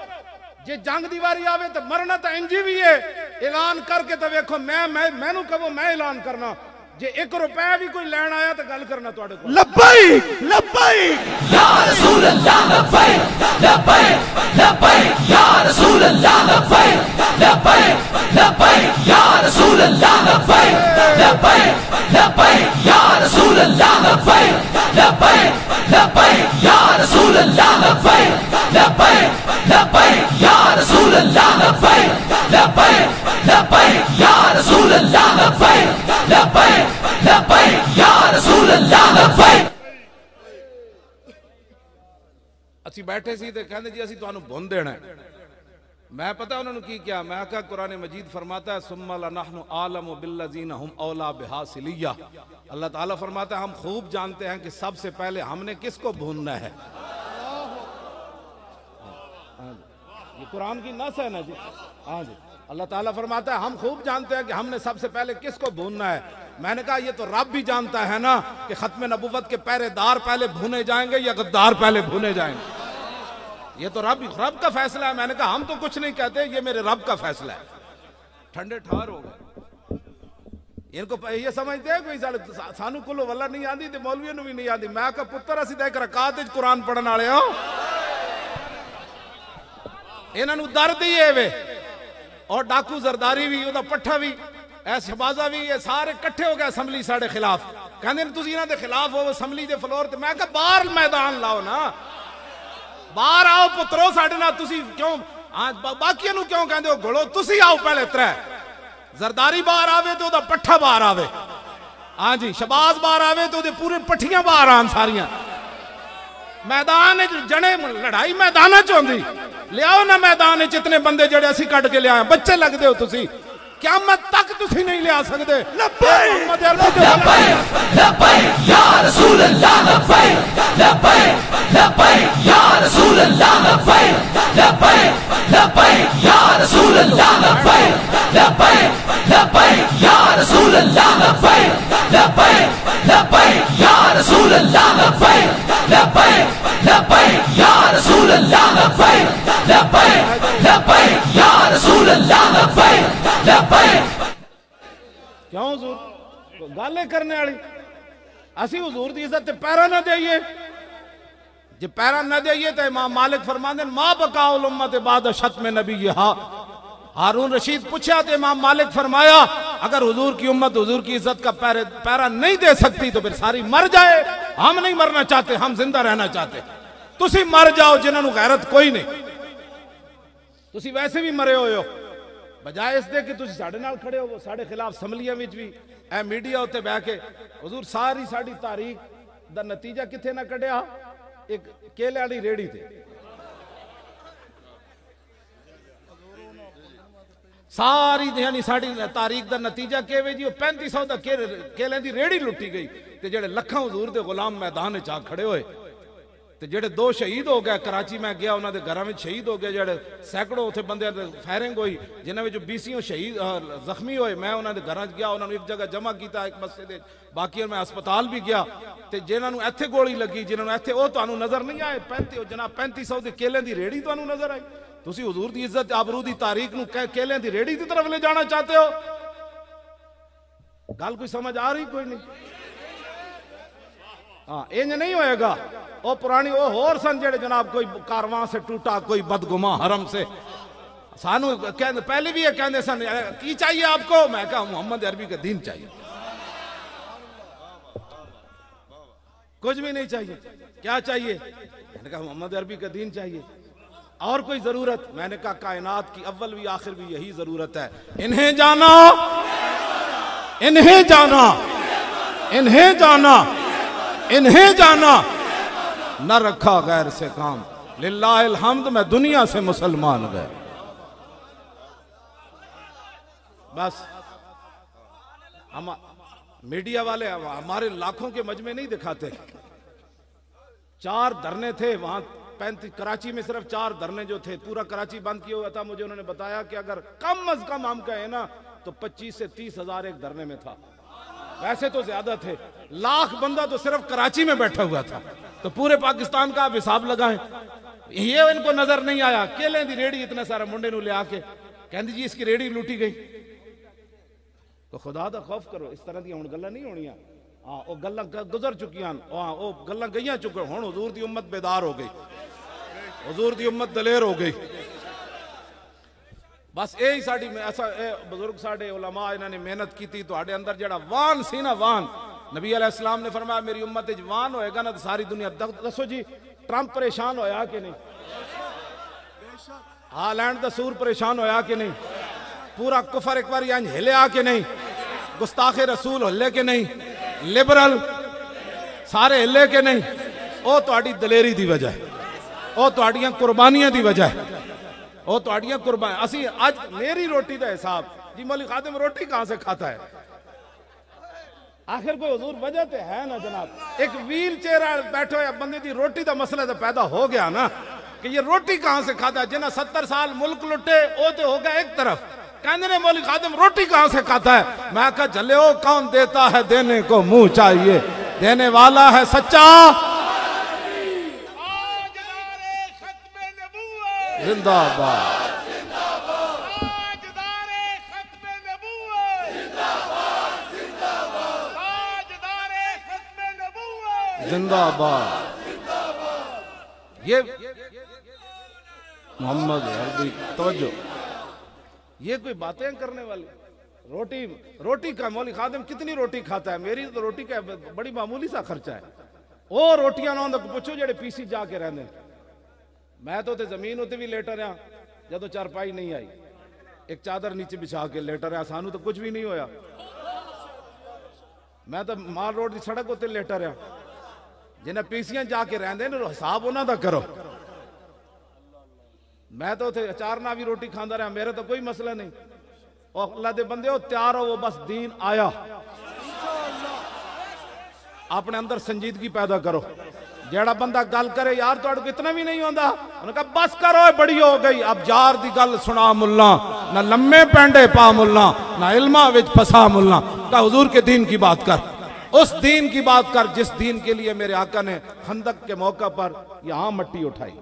जे जंग दी वारी आवे तो मरना तो इंजी भी है, ऐलान करके तो देखो मैनू कहो मैं ऐलान करना, जे 1 रुपया भी कोई लैन आया तो गल करना तुहाडे कोल।
लब्बैक लब्बैक
या रसूल अल्लाह लब्बैक लब्बैक लब्बैक या रसूल अल्लाह लब्बैक लब्बैक लब्बैक या रसूल अल्लाह लब्बैक लब्बैक लब्बैक या रसूल अल्लाह लब्बैक लब्बैक लब्बैक या रसूल अल्लाह लब्बैक लब्बैक लब्बैक या रसूल अल्लाह लब्बैक लब्बैक लब्बैक या रसूल अल्लाह लब्बैक लब्बैक लब्बैक या रसूल अल्लाह लब्बैक।
ਅਸੀਂ बैठे सी तो कहते जी असी तुहानू भुन देना है। मैं पता उन्होंने की क्या, मैं आखा कुरान मजीद फरमाता है सुम्मा लनहनु आलमु बिल्लज़ीना हुम औला बिहासिलिया। अल्लाह ताला फरमाता है हम खूब जानते हैं कि सबसे पहले हमने किसको भूनना है। ये कुरान की नस है ना जी। हाँ जी, अल्लाह ताला फरमाता है हम खूब जानते हैं कि हमने सबसे पहले किसको भूनना है। मैंने कहा ये तो रब भी जानता है ना कि खत्म नबुव्वत के पहरेदार पहले भुने जाएंगे या गद्दार पहले भुने जाएंगे, ये तो रब का फैसला है। मैंने कहा हम तो कुछ नहीं कहते, ये मेरे रब का फैसला है। ठंडे ठार हो गए, इनको ये समझते हैं कोई सानू कुलो वल्ला नहीं आती तो मौलवियों को भी नहीं आती। मैं कहा पुत्र असी तो एक रकात विच कुरान पढ़न वाले हो, इन्हों दर्द ही है वे। और डाकू जरदारी भी ओदा पट्ठा भी शहबाजा भी ये सारे इकट्ठे हो गए असैम्बली साढ़े खिलाफ, कहते तुम इन्हों के खिलाफ हो असैम्बली के फ्लोर ते। मैं कहा बाहर मैदान लाओ ना, बाहर आओ पुत्रो साढ़े नाल, तुसी क्यों बाकियों नूं क्यों कहंदे हो घोड़ो, तुसी आओ पहले त्रै। जरदारी बाहर आवे तो ओदा पट्ठा बाहर आवे, हाँ जी शहबाज बाहर आवे तो ओदे पूरे पट्ठियां बाहर आन सारियां। मैदान जने लड़ाई मैदान च होंदी, लियाओ ना मैदान जितने बंदे जड़े असी कट के लिया, बच्चे लगते हो तुसी, क़यामत तक तुसी नहीं लिया सकते।
लब्बैक लब्बैक या रसूल अल्लाह लब्बैक लब्बैक लब्बैक या रसूल अल्लाह लब्बैक लब्बैक लब्बैक या रसूल अल्लाह लब्बैक लब्बैक लब्बैक या रसूल अल्लाह लब्बैक लब्बैक लब्बैक या रसूल अल्लाह लब्बैक लब्बैक लब्बैक या रसूल अल्लाह लब्बैक लब्बैक लब्बैक या रसूल अल्लाह लब्बैक लब्बैक।
क्यों हुजूर गाले करने वाली, असी हुजूर की इज्जत पैरा ना जाइए।
जे पैरा न देइए तो इमाम मालिक फरमाते मां बकाउल उम्मत बाद शत्म नबी हा। हारून रशीद पूछा तो इमाम मालिक फरमाया अगर हुजूर की उम्मत हुजूर की इज्जत का पैरा नहीं दे सकती तो फिर सारी मर जाए। हम नहीं मरना चाहते, हम जिंदा रहना चाहते। तुसी मर जाओ जिन्होंने गैरत कोई नहीं, तुसी वैसे भी मरे हो बजाय इसके कि तुसी साडे नाल खड़े हो साडे खिलाफ असैम्बलियां विच भी ए मीडिया उत्ते बह के हुजूर सारी साडी तारीख दा नतीजा किथे ना कढ़िया एक केले वाली रेड़ी ते सारी यानी साड़ी तारीख का नतीजा केवे जी 3500 का केले की रेड़ी लुटी गई ते जेड़े लखां हुजूर दे गुलाम मैदान च आ खड़े होए ते जेड़े 2 शहीद हो गए। कराची में गया उन्होंने घरों में शहीद हो गए, जेड़े सैकड़ों उत्थे बंदे फायरिंग हुई जिन्होंने विचों 20 शहीद जख्मी होए। मैं उन्होंने घरों गया, उन्होंने एक जगह जमा किया एक मस्जिद, बाकी मैं अस्पताल भी गया ते जिन्होंने इत्थे गोली लगी जिन्होंने इत्थे वो तुहानू नजर नहीं आए। 3500 के केले की रेड़ी तुहानू नजर आई। तुसी हुजूर दी इज्जत आबरू दी तारीख नू केले दी रेड़ी की तरफ ले जाना चाहते हो। गल कोई समझ आ रही? कोई नहीं। हाँ इंज नहीं होएगा। वो पुरानी वो होर सन जेड़े जनाब कोई कारवां से टूटा कोई बदगुमा हरम से सानू पहले भी ये कहते सन की चाहिए आपको, मैं कहा मोहम्मद अरबी का दीन चाहिए। कुछ भी नहीं चाहिए। क्या चाहिए? मैंने कहा मोहम्मद अरबी का दीन चाहिए। और कोई जरूरत? मैंने कहा कायनात की अव्वल भी आखिर भी यही जरूरत है। इन्हें जाना, इन्हें जाना, इन्हें जाना, इन्हें जाना, न रखा गैर से काम। लिल्लाहिल हम्द, मैं दुनिया से मुसलमान गए। बस हम मीडिया वाले हमारे लाखों के मजमे नहीं दिखाते। 4 धरने थे वहां 35 कराची में सिर्फ 4 धरने जो थे, पूरा कराची बंद किया हुआ था। मुझे उन्होंने बताया कि अगर कम अज कम हम कहें ना तो 25 से 30 हजार एक धरने में था। वैसे तो ज्यादा थे, लाख बंदा तो सिर्फ कराची में बैठा हुआ था। तो पूरे पाकिस्तान का आप हिसाब लगाएं। ये इनको नजर नहीं आया। केले दी रेड़ी इतने सारे मुंडे नू ले आके कहती जी इसकी रेड़ी लूटी गई। तो खुदा दा खौफ करो, इस तरह दी हुण गल्लां नहीं होणियां। हाँ वो गल्लां गुजर चुकियां, हाँ वो गल्लां गईयां चुके। हुण हुजूर दी उम्मत बेदार हो गई, हुजूर दी उम्मत दलेर हो गई। बस यही साडी ऐसा बुजुर्ग साडे उलमा इन्होंने मेहनत की थी। तुहाडे अंदर जेड़ा वान सी ना, वान नबी अलैहिस्सलाम ने फरमाया मेरी उम्मत विच वान होएगा ना तो सारी दुनिया। दसो जी ट्रंप परेशान होया कि नहीं? हालैंड दा सूर परेशान होया कि नहीं? पूरा कुफर एक बार इंज हिलिया कि नहीं? गुस्ताखे रसूल हिले कि नहीं? लिबरल सारे हिले कि नहीं? वो तुहाडी दलेरी दी वजह है, वो तुहाडियां कुर्बानियां दी वजह है, वो तुहाडियां कुर्बान। असी आज मेरी रोटी का हिसाब जी मौलवी खादिम रोटी कहां से खाता है? आखिर कोई हुजूर वजह तो है ना जनाब। एक व्हील चेयर बैठे हुए बंदे की रोटी का मसला तो पैदा हो गया ना कि ये रोटी कहां से खाता है। जिन्हें 70 साल मुल्क लुटे वो तो हो गया एक तरफ, कहने ने मौलवी खादिम रोटी कहां से खाता है। मैं कहा चले ओ कौन देता है देने को मुंह चाहिए, देने वाला है सच्चा। जिंदाबाद जिंदाबाद। ये मोहम्मद अरबी तवज्जो, ये कोई बातें करने वाली? रोटी का मौलवी खादिम कितनी रोटी खाता है? मेरी तो रोटी का बड़ी मामूली सा खर्चा है। वो रोटियां ना पूछो जेडे पीसी जाके रहंदे। मैं तो जमीन उत्ते भी लेटा रहा जदों चारपाई नहीं आई, एक चादर नीचे बिछा के लेटा रहा, सानू तो कुछ भी नहीं होया। मैं तो माल रोड की सड़क उत्ते लेटा रहा। जिन्हें पीसियां जाके रहंदे ने हिसाब उन्हां दा करो। मैं तो उत्थे अचार ना भी रोटी खांदा रहा, मेरा तो कोई मसला नहीं। और अल्लाह दे बंदे हो तैयार हो, वो बस दीन आया। अपने अंदर संजीदगी पैदा करो। जेड़ा बंदा गल करे यार तुहाडे को इतना भी नहीं होंदा, उन्होंने कहा बस करो बड़ी हो गई। अब जार दी गल सुना मुल्ला, ना लम्मे पैंडे पा मुल्ला, ना इल्मा विच फसा मुल्ला। का हुजूर के दीन की बात कर, उस दीन की बात कर जिस दीन के लिए मेरे आका ने खंदक के मौका पर यहां मट्टी उठाई।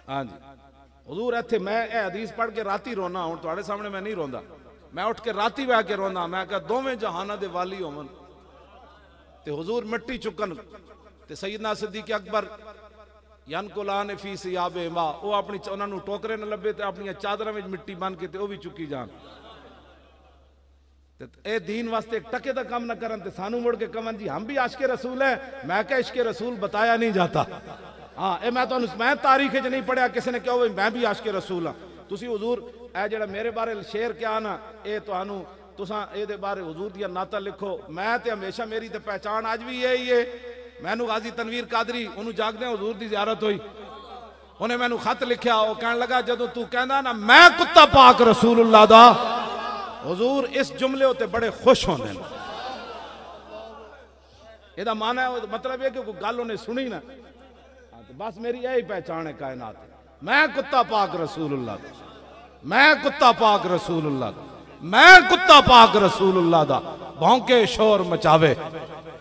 हाँ जी हुजूर इत्थे मैं ए हदीस पढ़ के राती रोना। हुण तुहाडे सामने मैं नहीं रोंदा, मैं उठ के राती बह के रोना। मैं कहा दोवें जहाना दे वाली होवन ते हुजूर मिट्टी चुकन ते ते सैयदना सिद्दीक अकबर यनकुलान फी सियाबे मा वो अपनी उन्होंने टोकरे न लभे तो अपन चादर में मिट्टी बन के वो भी चुकी जान ए दीन वास्ते एक टके का काम न करन ते सानू मुड़ के कवन जी हम भी आशिके रसूल है। मैं क्या इश्के रसूल बताया नहीं जाता। हाँ ये मैं तारीख च नहीं पढ़िया किसी ने क्या मैं भी आशिके रसूल हाँ। तुसी हुजूर ए जेड़ा मेरे बारे शेर क्या ना ये तुहानू तुसा ए बारे हुजूर दिया नाता लिखो। मैं ते हमेशा मेरी ते पहचान अज भी यही है। मैनू गाजी तनवीर कादरी उन्होंने जागदे हुजूर की जियारत हुई उन्हें मैनू खत लिखा वो कह लगा जदों तू कहना ना मैं कुत्ता पाक रसूलुल्लाह दा हुजूर इस जुमले उत्ते बड़े खुश होंदे ने। एदा माना है मतलब है कि कोई गल उन्हें सुनी ना तो बस मेरी यही पहचान है कायनात मैं कुत्ता पाक रसूलुल्लाह दा मैं कुत्ता पाक रसूलुल्लाह दा मैं कुत्ता पाक रसूलुल्लाह दा भौंके शोर मचावे।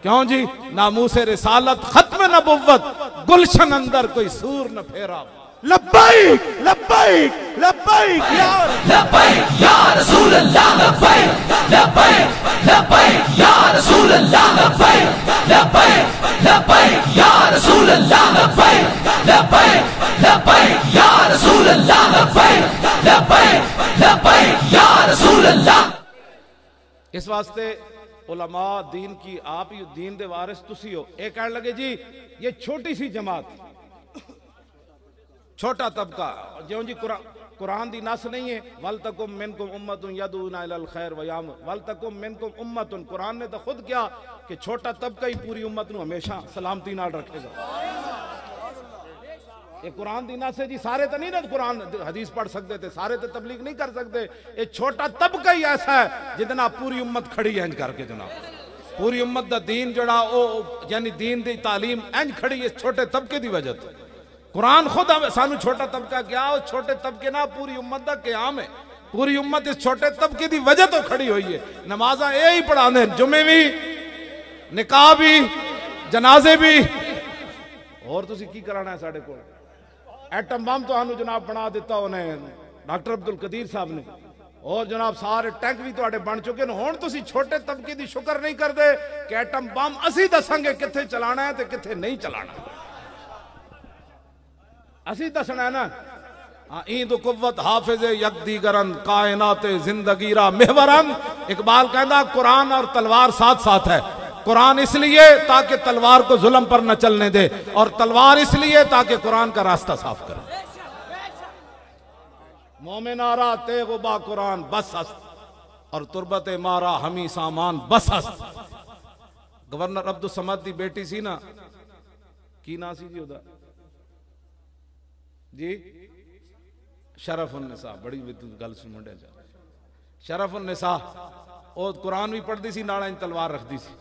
क्यों जी नामूसे रिसालत खत्म नबुव्वत गुलशन अंदर कोई सूर न फेरा।
लब्बैक लब्बैक लब्बैक
या रसूल अल्लाह लब्बैक लब्बैक लब्बैक या रसूल अल्लाह लब्बैक लब्बैक लब्बैक या रसूल अल्लाह लब्बैक लब्बैक लब्बैक या रसूल अल्लाह लब्बैक लब्बैक लब्बैक या रसूल अल्लाह।
इस वास्ते उलमा दीन की आप ही दीन दे वारिस तुसी हो। एक कहने लगे जी ये छोटी सी जमात छोटा तबका जो जी कुरान दी नस नहीं है वल तकुम मिनकुम उम्मतुन यदूना इलल खैर व याम वल तकुम मिनकुम उम्मतुन कुरान ने तो खुद क्या कि छोटा तबका ही पूरी उम्मत नू हमेशा सलामती नाल रखेगा। ये कुरान दी नस है जी सारे तो नहीं ना कुरान हदीस पढ़ सकते थे सारे तो तबलीग नहीं कर सकते। ये छोटा तबका ही ऐसा है जितना पूरी उम्मत खड़ी है इंज करके जनाब पूरी उम्मत दा दीन जड़ा ओ यानी दीन दी तालीम इंज खड़ी है छोटे तबके दी वजह से। कुरान खुद सानू छोटा तबका क्या छोटे तबके ना पूरी उम्मत दा क़याम है। पूरी उम्मत इस छोटे तबके दी वजह तो खड़ी हुई है। नमाजा यही पढ़ाने जुमे भी निकाह भी जनाजे भी और तुसी की कराना है साडे कोल एटम बम तो जनाब बना दिता उन्हें डॉक्टर अब्दुल कदीर साहब ने और जनाब सारे टैंक भी तो बन चुके हैं। हुण तुसी छोटे तबके दी शुक्र नहीं करते कि एटम बम असी दसांगे कित्थे चलाना है ते कित्थे नहीं चलाना असी दसना है ना। हाँ ईद कुव्वत हाफिज यकदीगरन कायनात जिंदगीरा मेहवरन इकबाल कहना कुरान और तलवार साथ साथ है। कुरान इसलिए ताकि तलवार को जुल्म पर न चलने दे और तलवार इसलिए ताकि कुरान का रास्ता साफ करे। मोमिनारा ते गुबा कुरान बस हस्त और तुरबत मारा हमी सामान बस हस्त। गवर्नर अब्दुल समद दी बेटी सी ना की ना सी जी उदा जी शरफुन्निसा बड़ी गल सुन मुंडे शरफुन्निसा और कुरान भी पढ़ती सी नाल तलवार रखती सी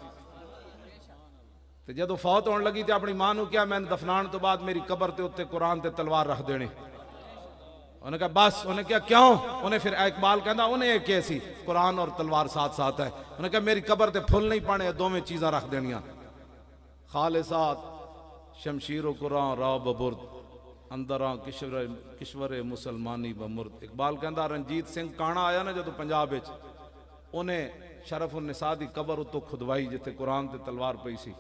ते जदों फौत होने लगी तो अपनी मां नूं क्या मैंने दफनाने तो बाद मेरी कबर के उत्ते कुरान ते तलवार रख देने। उन्हें कहा बस उन्हें क्या क्यों उन्हें फिर इकबाल कहना उन्हें एक कैसी कुरान और तलवार साथ साथ है। उन्हें कहा मेरी कबर ते फुल नहीं पाने दोवें चीज़ा रख देनिया खालिसात शमशीर कुरान रा बबुर्द अंदर किश्वर मुसलमानी बमुर्द। इकबाल कहता रणजीत सिंह काना आया ना जो पंजाब उन्हें शरफुन्निसा दी कबर उतो खुदवाई जिथे कुरान ते तलवार पई सी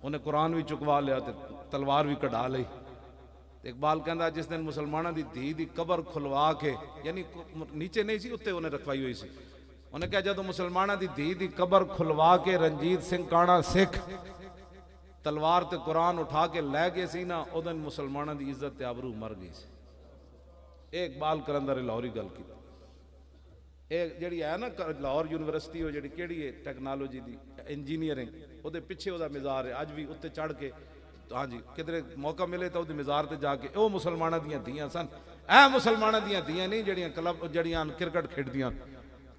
उन्हें कुरान भी चुकवा लिया ते तलवार भी कढ़ा ली। इकबाल कहता जिस दिन मुसलमानों की धी दी कबर खुलवा के यानी नीचे नहीं सी उत्ते उन्हें रखवाई हुई सी। उन्हें कहा जो मुसलमानों की धी दी कबर खुलवा के रणजीत सिंह काना सिख तलवार ते कुरान उठा के लै गए सी ना उस दिन मुसलमानों की इज्जत ते आबरू मर गई सी। इकबाल कलंदर लाहौरी गल की जी है ना लाहौर यूनिवर्सिटी हो जी केड़ी है टैक्नोलॉजी की इंजीनियरिंग वो पिछे वह मिजार है अज भी उत्ते चढ़ के हाँ जी किधरे मौका मिले तो मिजार से जाके वो मुसलमानों दी धियां सन ऐ मुसलमानों दी धियां नहीं जड़ियां क्लब जड़ियां क्रिकेट खेडदियां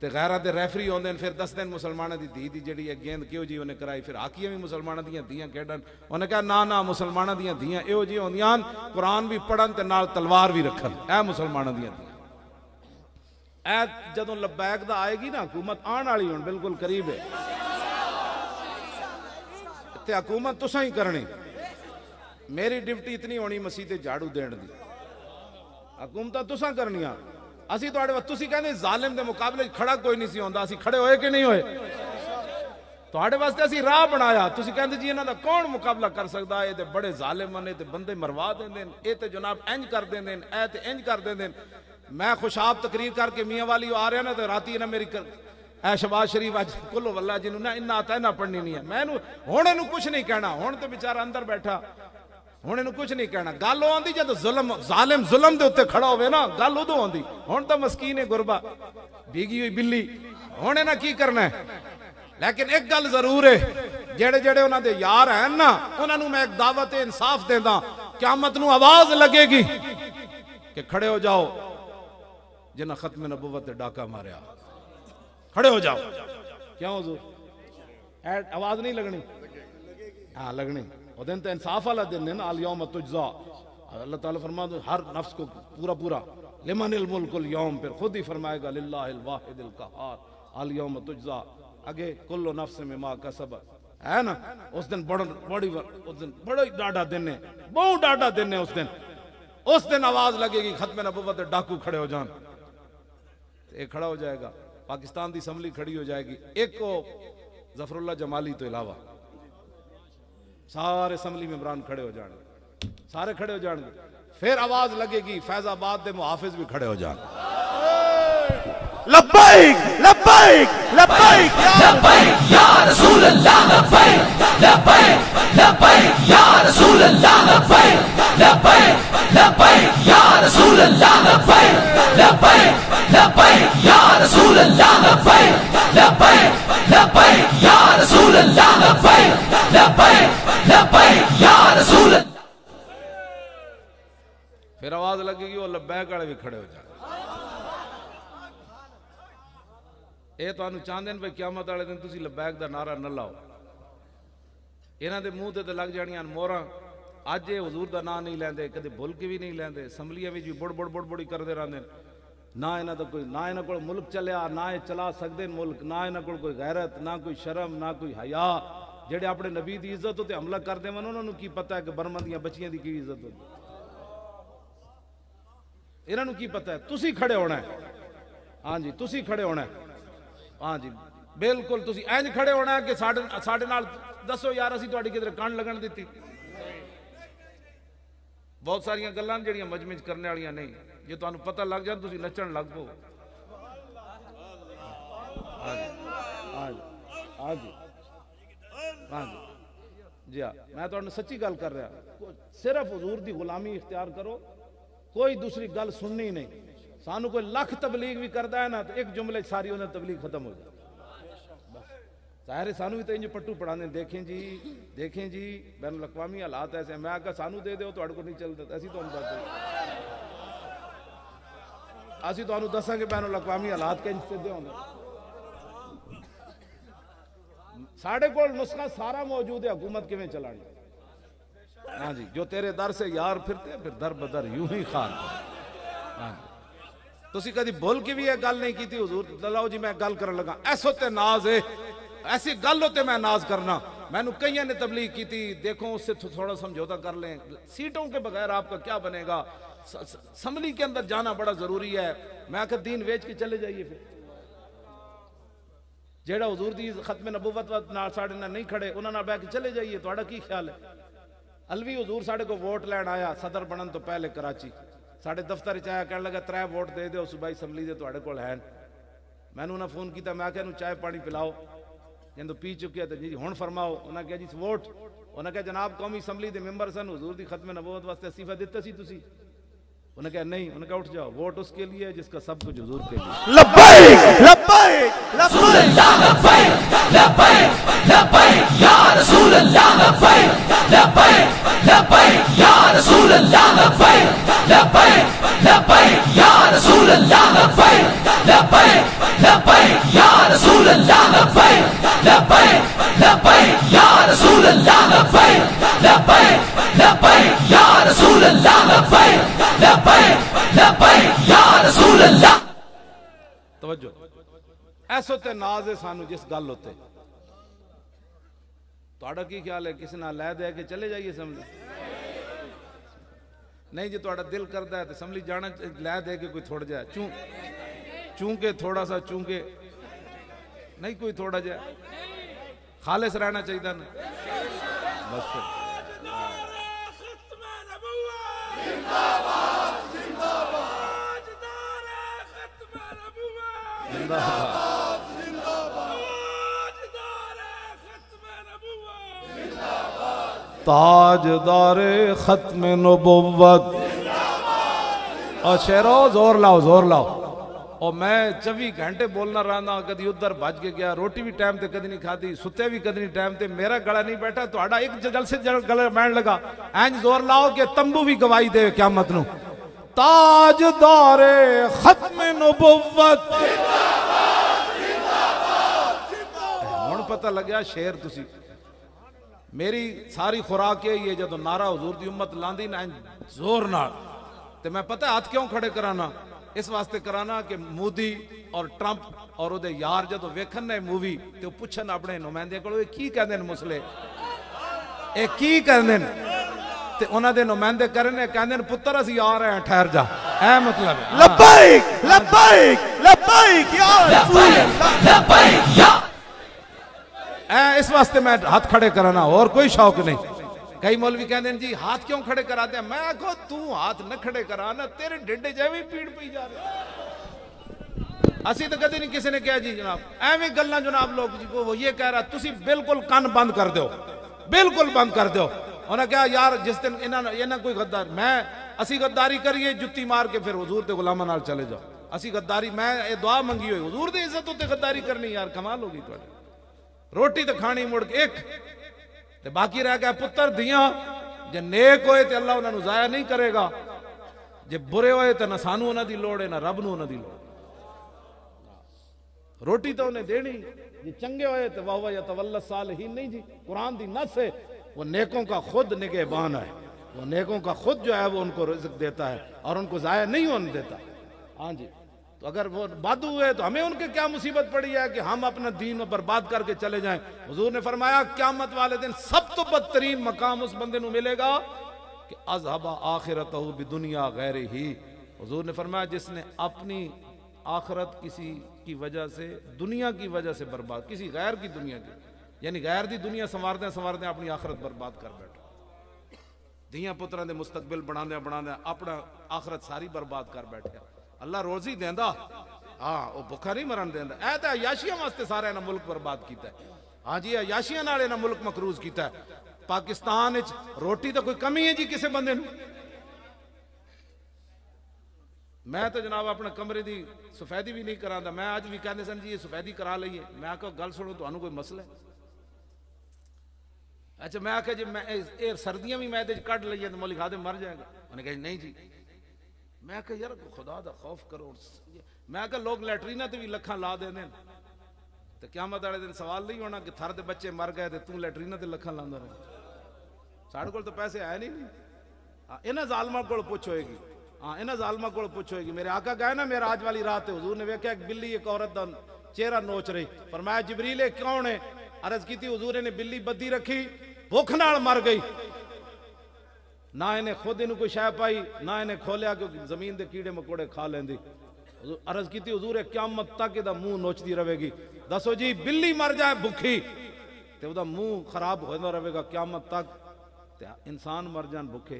ते गैरां दे रेफरी आउंदे ने फिर दसदे ने मुसलमानों की धी दी जिहड़ी है गेंद किहो जी उन्हें कराई फिर हाकियां भी मुसलमानों दी धियां खेडन। उन्हें कहा ना ना मुसलमानों दी धियां इहो जी होंदियां कुरान भी पढ़न ते नाल तलवार भी रखन ऐ मुसलमानों दी धियां ऐ जदों लब्बैक दा आएगी ना हुकूमत आने वाली हुण बिल्कुल करीब है ते हुकूमत तुसां ही करनी। मेरी ड्यूटी इतनी होनी मसीह ते झाड़ू देण दी हुकूमत तुसां करनियां असी तुहाडे तुसीं कहंदे जालिम दे मुकाबले खड़ा कोई नहीं सी होंदा असी खड़े होए कि नहीं होए ਤੁਹਾਡੇ ਵਾਸਤੇ ਅਸੀਂ ਰਾਹ ਬਣਾਇਆ, ਤੁਸੀਂ ਕਹਿੰਦੇ ਜੀ ਇਹਨਾਂ ਦਾ ਕੌਣ ਮੁਕਾਬਲਾ ਕਰ ਸਕਦਾ, ਇਹ ਤੇ ਬੜੇ ਜ਼ਾਲਿਮ ਨੇ, ਤੇ ਬੰਦੇ ਮਰਵਾ ਦਿੰਦੇ ਨੇ, ਇਹ ਤੇ ਜਨਾਬ ਇੰਜ ਕਰ ਦਿੰਦੇ ਨੇ, ਇਹ ਤੇ ਇੰਜ ਕਰ ਦਿੰਦੇ ਨੇ। ਮੈਂ ਖੁਸ਼ਾਬ ਤਕਰੀਰ करके मियाँ वाली आ रहा ना, तो राती ना मेरी ऐ शबाज शरीफ अज कुल्लो वल्ला जिन्हों ना इन्ना आता ना पढ़नी नहीं है, मैं हुण इहनूं कुछ नहीं कहना, हुण तो बेचारा अंदर बैठा, हुण इहनूं कुछ नहीं कहना। गल उह आंदी जद जुल्म जालिम जुल्म दे उत्ते खड़ा होवे ना, गल उदों आंदी। हुण तो मस्कीन है गुरबा भीगी हुई बिल्ली, हुण इन्हां की करना है। लेकिन एक गल जरूर है, जेड़े जेड़े उन्हां दे यार हैं ना, उन्हां नूं मैं एक दावत इंसाफ देंदा, क़यामत नूं आवाज लगेगी कि खड़े हो जाओ जिन्हें खत्म नबुवत डाका मारिया, खड़े हो जाओ। क्यों हुजूर आवाज नहीं लगनी? हाँ लगनी। वो दिन तो इंसाफ वाला दिन है ना, अल यौम तुज्जा। अल्लाह ताला फरमाता हर नफ्स को पूरा पूरा लिमनिल मुल्कुल यौम, फिर खुद ही फरमाएगा लिल्लाहिल वाहिदिल कहार अल यौम तुज्जा। आगे कुल्लु नफ्स में मा कसब है ना। उस दिन उस दिन बड़ा डाढ़ा दिन है, बहुत डाढ़ा दिन है उस दिन आवाज लगेगी खत्म नबुवत डाकू खड़े हो जान। एक खड़ा हो जाएगा, पाकिस्तान की असम्बली खड़ी हो जाएगी, एक को जफरुल्ला जमाली तो इलावा सारे असम्बली मेंबरान खड़े हो जाएंगे, सारे खड़े हो जाएंगे। फिर आवाज लगेगी फैजाबाद के मुहाफिज भी खड़े हो जाएंगे।
लब्बैक लब्बैक लब्बैक
लब्बैक या रसूल अल्लाह, लब्बैक लब्बैक लब्बैक या रसूल अल्लाह, लब्बैक लब्बैक लब्बैक या रसूल अल्लाह, लब्बैक लब्बैक लब्बैक या रसूल अल्लाह, लब्बैक लब्बैक लब्बैक या रसूल अल्लाह, लब्बैक लब्बैक लब्बैक या रसूल।
फिर आवाज लगेगी वो लब्बैक वाले भी खड़े हो जाए। ये तुहानू चाहते हैं भाई क़यामत वाले दिन तुसी लब्बैक दा नारा न लाओ, इन्हां दे मूँह ते लग जाणियां मोहरां। अज ये हुजूर दा नाम नहीं लैंदे, कदे भुल के भी नहीं लैंदे, असम्बलियां विच भी बुड़ बुड़ बुड़ बुड़ी करदे रहंदे ना। इन्हां दा कोई ना, इन्हां कोल मुल्क चलिया ना, ये चला सकदे मुल्क ना, इन्हां कोल कोई गैरत ना, कोई शर्म ना, कोई हया। जेड़े अपने नबी दी इज्जत उत्ते हमला करदे वन, उन्हां नूं की पता है कि बर्मा दियां बच्चियां दी की इज्जत होंदी, इन्हां नूं की पता है। तुसी खड़े होना है, हाँ जी तुसी खड़े होना है, हाँ जी बिल्कुल तुसी इंज खड़े होना है कि साडे नाल दसो यार असीं तुहाडी किधरे कण लगन दित्ती। बहुत सारिया गल्लां जिहड़ियां मजमे च करने वालियां नहीं, जे तुहानूं पता लग जाए तुसीं नचण लग पो। हाँ जी हाँ जी हाँ जी हाँ जी जी हाँ, मैं तुहानूं सच्ची गल कर रहा, सिर्फ हुजूर दी गुलामी इख्तियार करो, कोई दूसरी गल सुननी ही नहीं। सानू कोई लख तबलीग भी करता है ना, तो एक जुमले सारी उन्हें तबलीग खत्म हो जाए। सारे सानू भी तो इंज पट्टू पढ़ाने, देखें जी बैन अवी हालात ऐसे। मैं आखा सानू दे दो, तुहाडे कोल नहीं चलता, असीं तुहानूं दस असीं तुहानूं दसांगे बैन अवी हालात किंज सिद्धे होंदे। साडे कोल नुस्खा सारा मौजूद है, हुकूमत किवें चलानी। हाँ जी जो तेरे दर से यार फिरते फिर दर बदर यूं ही खान। हाँ जी तुसी कदी भुल के भी यह गल नहीं की थी हुजूर। लाओ जी मैं गल करन लगा, ऐसो ते नाज है, ऐसी गल होते मैं नाज करना। मैंने कई ने तबलीग की थी, देखो उससे थोड़ा समझौता कर लें, सीटों के बगैर आपका क्या बनेगा, असम्बली के अंदर जाना बड़ा जरूरी है। मैं आखिर दीन वेच के चले जाइए। फिर जेड़ा हुजूर दी खत्म नबुवत नाल साडे नाल नहीं खड़े, उन्हां नाल बैठ के चले जाइए। तुहाडा की ख्याल है? अलवी हुजूर साडे को वोट लैन आया सदर बनन तो पहले कराची, साडे दफ्तर च आया, कहने लगा 3 वोट दे दो सूबाई असम्बली दे तुहाडे कोल हैं। मैंने उन्हें फोन किया, मैं आख्या चाय पानी पिलाओ, जो पी चुके तो जी हुण फरमाओ। उन्हें कहा जी वोट, उन्हें कहा जनाब कौमी असम्बली के मैंबर सन, हुजूर की खत्म नबुवत वास्ते इस्तीफा दिता सी तुसी। उन्हें कहा नहीं, उन्हें कहा उठ जाओ, वोट उसके लिए जिसका सब कुछ हुजूर के लिए।
लब्बैक लब्बैक लब्बैक
लब्बैक लब्बैक या रसूल अल्लाह, लब्बैक लब्बैक लब्बैक या रसूल अल्लाह, लब्बैक लब्बैक लब्बैक या रसूल अल्लाह, लब्बैक लब्बैक लब्बैक या रसूल अल्लाह, लब्बैक लब्बैक लब्बैक या रसूल अल्लाह, लब्बैक लब्बैक लब्बैक या रसूल अल्लाह, लब्बैक लब्बैक लब्बैक या रसूल अल्लाह।
तवज्जो, ऐसो ते नाज है सानू जिस गल होते। तुहाडा की ख्याल है, किसी ना लै दे के चले जाइए असम्बली? नहीं जी तुहाडा दिल करता है तो असम्बली जाना, लै दे के कोई थोड़ा जाए चूंके थोड़ा सा चूंके नहीं, कोई थोड़ा जाए खालिस रहना चाहिए ना बस। ताजदारे खत्म नबुव्वत। और शेरो जोर लाओ जोर लाओ। और मैं 24 घंटे बोलना रहा, कभी उधर भज के गया, रोटी भी टाइम ते कदी नहीं खाती, सुते भी कदी नहीं टाइम ते, मेरा गला नहीं बैठा, तो एक जल से गला बैठ लगा। इंज जोर लाओ कि तंबू भी गवाही दे क़यामत नूं। ताजदारे खत्म नबुव्वत। हुण पता लग्या शेर तुसी मेरी सारी खुराक यही है, जो नारा हुजूर दी उम्मत लांदी ना जोर नाल, ते मैं पता हाथ क्यों खड़े कराना, इस वास्ते कराना कि मोदी और ट्रंप और उहदे यार जो वेखन ने मूवी ते पुछन अपने नुमाइंदे कोलों की कहंदे ने मुसले, ए की कहंदे ने, ते उन्हां दे नुमाइंदे करने कहंदे ने पुत्र असीं आ रहे हैं, ठहर जा। ऐ मतलब है
लब्बैक लब्बैक लब्बैक या रसूल
लब्बैक या।
इस वास्ते मैं हाथ खड़े कराना, और कोई शौक नहीं। कई मौलवी कहते हैं जी हाथ क्यों खड़े कराते हैं, मैं आखो तू हाथ न खड़े करा ना, तेरे ढिड्डे जेवी पीड़ पई जा रही। असी तो कभी नहीं किसी ने कहा जी जनाब एवं गल्लां जनाब लोग जी वो ये कह रहा, तुसी बिल्कुल कान बंद कर दो, बिल्कुल बंद कर दो। उन्हें कहा यार जिस दिन इन्हें कोई गद्दार, मैं असी गद्दारी करिए जुत्ती मार के फिर हुजूर दे गुलामां नाल चले जाओ। असी गद्दारी, मैं ये दुआ मंगी हुई हुजूर दी इज्जत उत्ते गद्दारी करनी, यार कमाल होगी तुहाडी। रोटी तो खानी मुड़ के एक, ते बाकी रह गया पुत्र दियां, जे नेक होए ते अल्लाह उन्होंने जाया नहीं करेगा, जे बुरे होए तो ना सानू उन्हां दी लोड़ है ना रब नूं उन्हां दी लोड़। रोटी तो उन्हें देनी, जे चंगे होए तो वाह वाह या तवल्ला सालिहीन नहीं जी, कुरान दी नस है, वो नेकों का खुद निगहबान है, वो नेकों का खुद जो है वो उनको रिज़्क देता है और उनको जाया नहीं होने देता। हाँ जी, तो अगर वो बादू हुए तो हमें उनके क्या मुसीबत पड़ी है कि हम अपना दीन बर्बाद करके चले जाएं। हुजूर ने फरमाया क़यामत वाले दिन सब तो बदतरीन मकाम उस बंदे को मिलेगा कि अज़हबा आखिरतहु बिदुनिया गैर ही। हुजूर ने फरमाया जिसने अपनी आखिरत किसी की वजह से, दुनिया की वजह से बर्बाद, किसी गैर की दुनिया की, यानी गैर दी दुनिया संवारदे संवारदे अपनी आखिरत बर्बाद कर बैठा, धियां पुत्रां दे मुस्तकबिल बनांदे बनांदे अपना आखिरत सारी बर्बाद कर बैठा। अल्लाह रोजी देंदा, हाँ वो भुखा नहीं मरन देंदा। ऐ तो अयाशियां वास्ते सारा इन्हां मुल्क बर्बाद किया। हाँ जी अयाशियां नाल इन्हां मुल्क मकरूज किया। पाकिस्तान विच रोटी तो कोई कमी है जी किसी बंदे नूं। मैं तो जनाब अपने कमरे की सफेदी भी नहीं करांदा, मैं अज भी कहते सन जी ये सफेदी करा लीए, मैं आखो गल सुनो तुहानूं कोई मसला है? अच्छा मैं आख्या जी मैं सर्दियां भी मैं कढ़ लीए तो मौली खादे मर जाएगा। उन्हें कहा नहीं जी। मैं आख्या यार खुदा दा खौफ करो। मैं आख्या लोग लैटरीना ते भी लखां ला देंदे ने, तो क़यामत वाले दिन सवाल नहीं होना कि थर दे बच्चे मर गए तो तू लैटरीना ते लखां लांदा रहे। साढ़े कोल तो पैसे है नहीं। हाँ इन्हां जालमां कोल पुछ होएगी, हाँ इन्हां जालमां कोल पुछ होएगी। मेरे आका गए ना मेरा आज वाली रात हुजूर ने वेख्या एक बिल्ली एक औरत दा चेहरा नोच रही। फरमाया जिबरील कौन है? अर्ज की हुजूर ने बिल्ली बद्दी रखी, भुख नाल मर गई, ना इन्हें खुद इन्हें कोई शह पाई ना इन्हें खोलिया क्योंकि जमीन के कीड़े मकोड़े खा लेंदी। अर्ज की हुजूर क़यामत तक इहदा मुंह नोचती रहेगी। दसो जी बिल्ली मर जाए भुखी तो वह मुंह खराब होता रहेगा क़यामत तक, इंसान मर जान भुखे,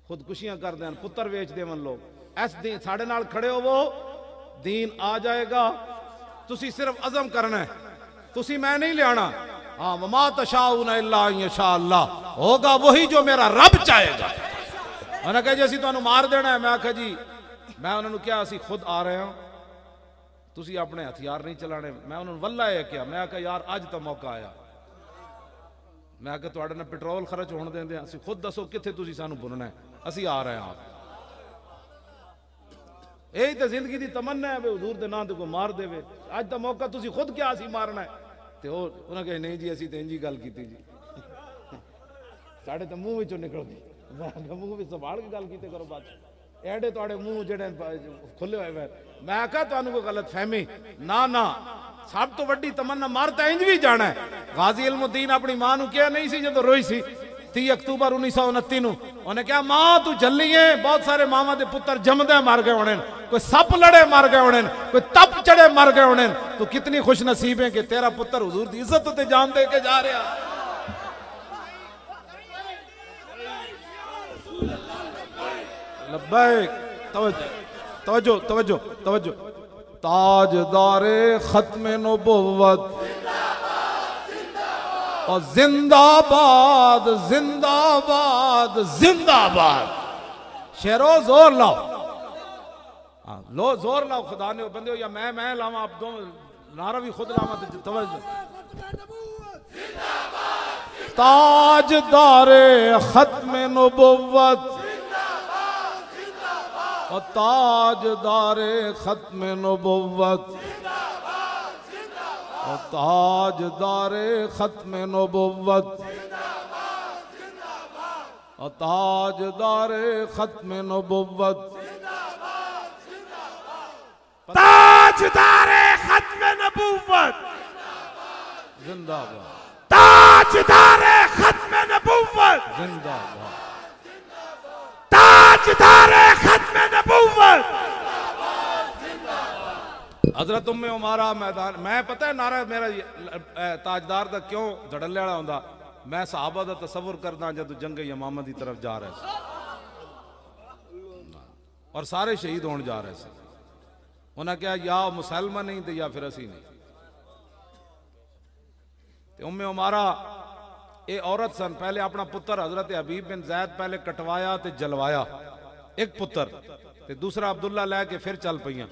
खुदकुशियां कर दें, पुत्र वेच देवन लोग। इस दिन साढ़े नाल खड़े होवो, दीन आ जाएगा। तुसी सिर्फ अज़म करना है, तुसी मैं नहीं लियाना। हाँ वमा तशाऊना इल्ला यशा अल्लाह, होगा वही जो मेरा रब चाहेगा। उन्हें कहा जी असीं तुहानूं मार देना है। मैं आख्या जी मैं उन्होंने क्या असीं खुद आ रहे हैं, तुसी अपने हथियार नहीं चलाने। मैं उन्होंने वल्ला है क्या, मैं आख्या यार अज तो मौका आया। मैं आख्या तुहाडे नाल पेट्रोल खर्च होण देंदे, असीं खुद दसो कित्थे तुसी सानूं बुनना है, असीं आ रहे हैं। यही तो जिंदगी की तमन्ना है, हुजूर दे नाम ते कोई मार देवे। अज तो मौका, तुसी खुद क्या असीं मारना है? तो उन्हें कहा नहीं जी असीं तो इंजी गल कीती जी, साढ़े तो मुंह विचों निकल गई। मैं मुंह भी संभाल के गल कीते करो बात, एडे तुहाडे मुंह जेडे खुले हुए। मैं आख्या तुहानूं कोई गलत फहमी ना ना, सब तो वड्डी तमन्ना मार तो इंज भी जाना है। गाजी इल्मुद्दीन अपनी मां नूं किया नहीं सी जदों रोई सी, 30 अक्तूबर 1929 ਨੂੰ ਉਹਨੇ ਕਿਹਾ ਮਾਂ ਤੂੰ ਜੱਲੀ ਏ ਬਹੁਤ ਸਾਰੇ ਮਾਵਾਂ ਦੇ ਪੁੱਤਰ ਜੰਮਦੇ ਮਰ ਗਏ ਹੋਣੇ कोई सप लड़े मर गए होने कोई तप चढ़े मर गए होने तो कितनी खुश नसीब है कि तेरा पुत्र हुजूर की इज्जत ते जान दे के जा रहा। लब्बैक तवज्जो तवज्जो तवज्जो तवज्जो ताजदारे खत्म नबुव्वत और जिंदाबाद जिंदाबाद जिंदाबाद। शेरो जोर लाओ, हाँ लो जोर लाओ, खुदा ने बंदे हो या मैं लावा, आप दो नारा भी खुद लावा। तवज्जो ताजदारे खत्म नबुव्वत और ताजदारे खत्म नबुव्वत और ताजदारे खत्म नबुव्वत और ताजदारे खत्म नबुव्वत
ताजदारे खत्म नबुव्वत
जिंदाबाद,
ताजदारे खत्म नबुव्वत
जिंदाबाद,
ताजदारे खत्म नबुव्वत।
हजरत उम्मे उमारा मैदान, मैं पता है नारा मेरा ताजदार दा क्यों धड़ल्ले वाला होंदा, मैं सहाबा दा तसव्वुर करदा जदों जंग यमामा दी तरफ जा रहे थे और सारे शहीद होने जा रहे थे। उन्हें क्या या मुसलमान नहीं थे या फिर असी नहीं। ते उम्मे उमारा ये औरत सन, पहले अपना पुत्र हजरत हबीब बिन जैद पहले कटवाया ते जलवाया एक पुत्र, ते दूसरा अब्दुल्ला लैके फिर चल पईयां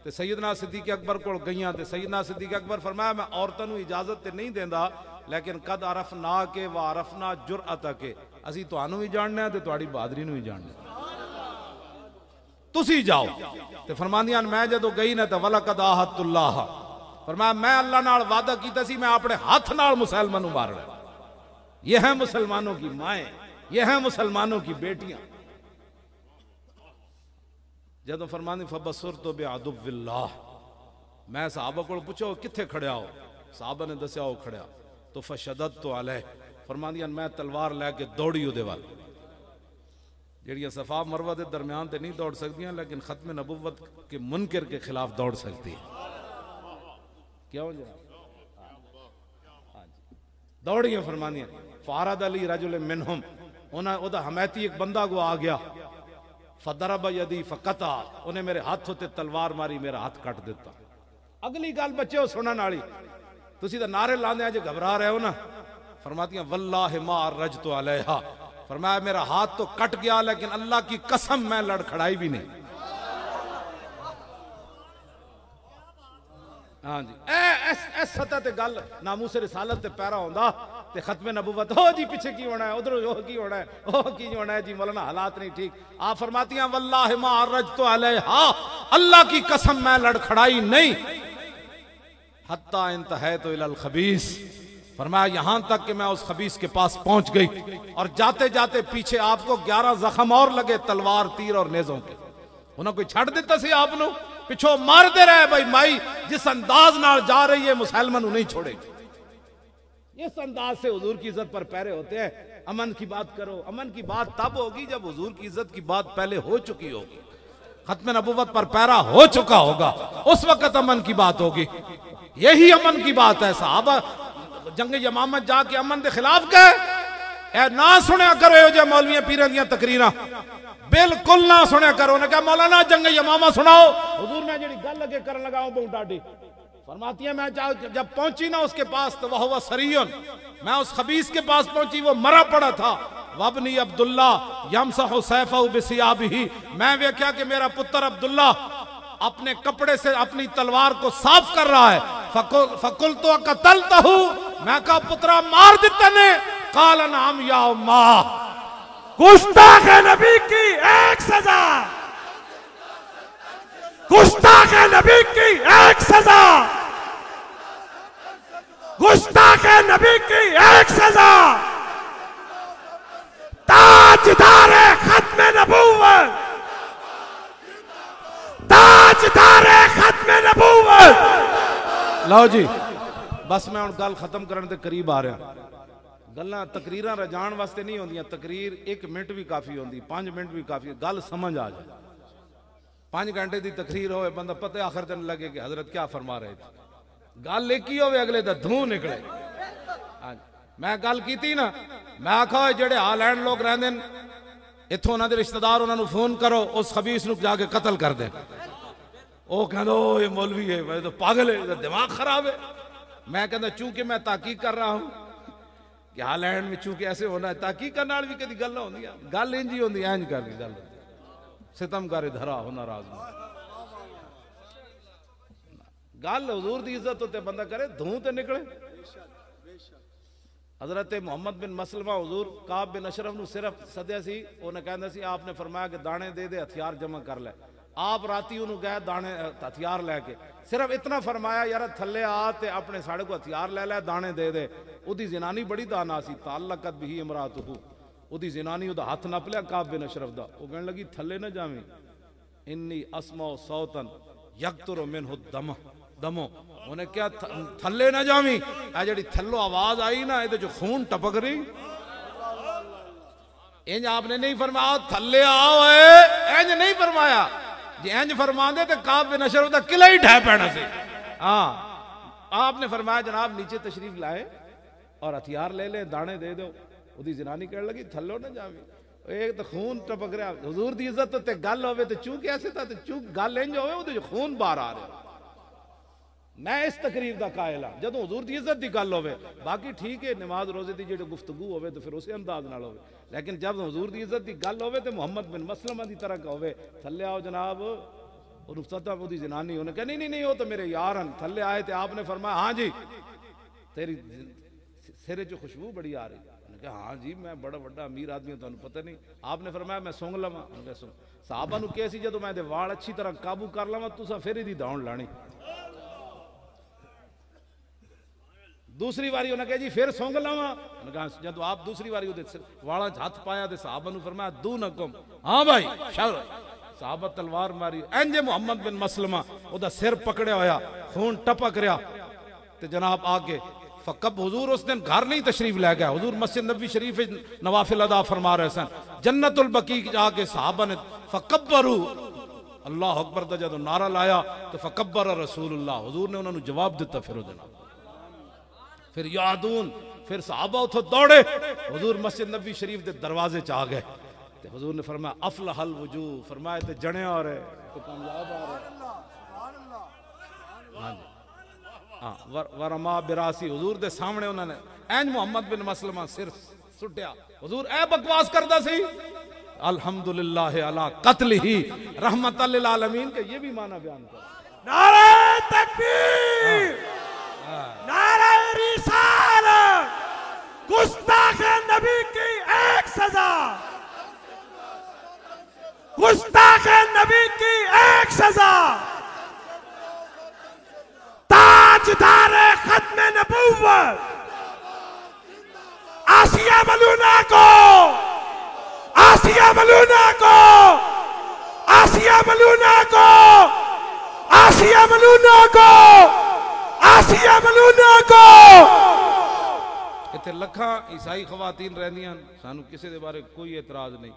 ते सैयदना सिद्दीक अकबर कोल गईयां ते सैयदना सिद्दीक अकबर फरमाया मैं औरतों को इजाजत ते नहीं देंदा, लेकिन कद अरफना के व अरफना जुरअत के, असी तुहानू भी जानने ते तुहाड़ी बहादरी नू भी जानने, तुसी जाओ। ते फरमांदियां मैं जदों गई ना तो वलकद आहतुल्लाह, फरमाया मैं अल्लाह नाल वादा कीता सी मैं अपने हाथ नाल मुसलमान नू मारना। ये है मुसलमानों की माएं, ये है मुसलमानों की बेटियां। जदों फरमानी फबसुर तो बेअदुबिल्लाह, मैं सहाबा को पूछो किथे खड़िया हो, सहाबा ने दसिया हो खड़िया, तो फशदत तो अलह, फरमादियां मैं तलवार लैके दौड़ी उहदे वाल। जड़ियां सफा मरवा के दरम्यान तो नहीं दौड़ सकदियां, लेकिन खत्म नबुव्वत के मुनकर के खिलाफ दौड़ सकती है। क्यों जनाब? दौड़ियां फरमानियां फारद अली रजुल मिनहुम, उन्हें हमैती एक बंदा को आ गया, फदरब यदी फकता, उन्हें मेरे हाथ होते तलवार मारी, मेरा हाथ कट दिता। अगली गल बच्चे हो सुनने वाली, तुसी तो नारे लाने अज घबरा रहे हो ना। फरमातियां वल्लाहि मा रजतु अलैहा, फरमाया मेरा हाथ तो कट गया लेकिन अल्लाह की कसम मैं लड़खड़ाई भी नहीं। हाँ जी, ए सतह ते गल नामूस रिसालत ते पैरा होंदा ते खत्म नबुव्वत हो जी पीछे की होना है, उधर हो की होना है, हो की होना है जी, मौलाना हालात नहीं ठीक। आप फरमाती हैं वल्लाहि मा रजतु अलैहा, अल्लाह की कसम मैं लड़खड़ाई नहीं। हत्ता इंतहैतु इलल खबीस, फरमाया यहां तक कि मैं उस खबीस के पास पहुंच गई और जाते जाते पीछे आपको 11 जख्म और लगे तलवार तीर और नेजों के। उन्हें कोई छड़ दिता सी आपनू, पिछो मारते रहे भाई माई जिस अंदाज नाल जा रही है मुसलमान नहीं छोड़ेगी। इस अंदाज से हुजूर की इज्जत पर पैरे होते हैं। अमन की बात करो, अमन की बात तब होगी जब हुजूर की इज्जत की बात पहले हो चुकी होगी, खत्म नबुव्वत पर पैरा हो चुका होगा, उस वक्त अमन की बात होगी। यही अमन की बात है। साहबा जंग यमामा जाके अमन के खिलाफ कहे ना सुनिया करो जो मौलवियां पीरां दियां तकरीरां, बिल्कुल ना सुनिया करो। ने कहा मौलाना जंग यमामा सुनाओ। हुजूर मैं जी गल लगे करन लगा हूं बहुत डाडी, फरमाती है मैं जब पहुंची ना उसके पास तो वह हुआ सरीयन, मैं उस खबीस के पास पहुंची, वो मरा पड़ा था। वबनी अब्दुल्ला यमसहु सैफहु बिसियाबिही, मैं देखा कि मेरा पुत्र अब्दुल्ला अपने कपड़े से अपनी तलवार को साफ कर रहा है। फकुल तो कतलतहु, मैं कहा पुत्रा मार दिता ने। काल नाम या उम्मा,
गुस्ताख नबी की एक सजा, गुस्ताख नबी की एक सजा, गुस्ताख नबी की एक सजा। ताजदार खत्म नबुव्वत, ताजदार खत्म नबुव्वत।
लो जी बस मैं हुण गल खत्म करने के करीब आ रहा। गल्लां तकरीरां रजाण वास्ते नहीं होंदियां, तकरीर 1 मिनट भी काफ़ी होंदी, 5 मिनट भी काफ़ी, गल समझ आ जाए। 5 घंटे की तकरीर हो बंदा पता आखिर दिन लगे कि हजरत क्या फरमा रहे थे, गल एक ही हो अगले दा धूं निकले। हाँ मैं गल की ना, मैं आखा जेडे हालैंड लोग रहंदे इत्थों उन्हां दे रिश्तेदार उन्हां नूं फोन करो उस खबीस नूं जाके कत्ल कर दे। वो कहंदा ओ ये मौलवी है, मैं तो पागल है, दिमाग खराब है। मैं कहंदा चूंकि मैं ताकीक कर रहा हूं कि हालैंड में चूंकि ऐसे होना है, ताकीक करने वाली भी कभी गल होंदी है, गल इंज ही होंदी, इंज कर गल सितमगारे धरा होना राज में गल हुजूर दी इज्जत होते बंदा करे धूं ते निकले। हजरत मोहम्मद बिन मसलमा हुजूर काब बिन अशरफ नूं सिर्फ सद्या सी, उन्हें कहंदा सी आपने फरमाया कि दाने दे दे हथियार जमा कर ले। आप राती उन्होंने गए दाने हथियार लैके, सिर्फ इतना फरमाया यार थले आ ते अपने साढ़े को हथियार ले लै दाने दे दे। उदी जनानी बड़ी दाना सी, ताल्लकत भी इमरातहू, उदी जनानी उदा हाथ नप लिया काब बिन अशरफ दा, वो कहने लगी थले ना जावी, इन्नी अस्माउ सौतन यक्तुरु मिनहु दमो, उन्हें क्या थले ना जावी, आ जड़ी थल्लो आवाज आई ना ये जो खून टपक रही। इंज आपने नहीं फरमाया थले आओ, इंज नहीं फरमाया, जे इंज फरमांदे तो काब बिन अशरफ दा किला ही ढह पैना से। हाँ आपने फरमाया जनाब नीचे तशरीफ लाए और हथियार ले ले दाने दे दो। उदी जनानी कहने लगी थल्लो ना जावी, एक तो खून टपक रहा, हुजूर दी इज्जत ते गल होवे ते चूक ऐसे था, चूक गल इंज होवे उदे जो खून बाहर आ रहा। मैं इस तकरीर का कायल हाँ जदों हुजूर दी इज्जत की गल होवे, बाकी ठीक है नमाज रोजे की जो गुफ्तगू होवे तो फिर उस अंदाज नाल होवे, लेकिन जब हुजूर दी इज्जत की गल होवे तो मोहम्मद बिन मसलमा की तरह का होवे, थले आओ जनाब, उदी जनानी उन्हें कहा नहीं नहीं वो तो मेरे यार हैं। थले आए तो आपने फरमाया हाँ जी तेरी सिरे चो खुशबू बड़ी आ रही, उन्हें कहा हाँ जी मैं बड़ा बड़ा अमीर आदमी हूं, तुहानू पता नहीं। आपने फरमाया मैं सूंघ लवां, साहबा नूं कहा सी जदों मैं दे वाल अच्छी तरह काबू कर लवां तुसां फिर इहदी दौड़ लाणी। दूसरी बारी उन्हें कहा जी फिर सूंघ लवां, जब आप दूसरी बारी वाला हाथ पाया तो साहबा नूं फरमाया दू नकुम, हाँ भाई शर, साहबा तलवार मारी, इंजे मोहम्मद बिन मसलमा ओदा सिर पकड़िया होया, खून टपक रहा ते जनाब आके फकब हुजूर उस दिन घर नहीं तशरीफ लै गया, हुजूर मस्जिद नबी शरीफ नवाफिल अदा फरमा रहे सन, जन्नतुल बकी जाके साहबा ने फकब्बरू अल्लाह अकबर दा जदों नारा लाया तो फकब्बर रसूलुल्लाह, हुजूर ने उन्होंने जवाब दिता। फिर फिर यादून फिर साहबा उठो दौड़े, हुजूर मस्जिद नबी शरीफ के दरवाजे च आ गए तो हुजूर ने फरमाया अफलहल वजू, फरमाया तो जने आ रहे तो कामयाब आ रहे। हाँ जी हाँ वरमा बिरासी, हुजूर दे सामने उन्होंने एंज मोहम्मद बिन मसलमा सिर सुटिया, हुजूर ए बकवास करदा सी अल्हम्दुलिल्लाह अला कत्लिही रहमतल लिल आलमीन के ये भी माना बयान कर।
नारे तकबीर, नारे रिसालत, गुस्ताख नबी की एक सजा, गुस्ताख नबी की एक सजा, ताजदार खत्म नबूवत आसिया मलूना को, आसिया मलूना को, आसिया मलूना को, आसिया मलूना को, आसिया मलूना को।
इत्थे लखा ईसाई खवातीन रहंदियां, सानू किसी दे बारे कोई एतराज नहीं,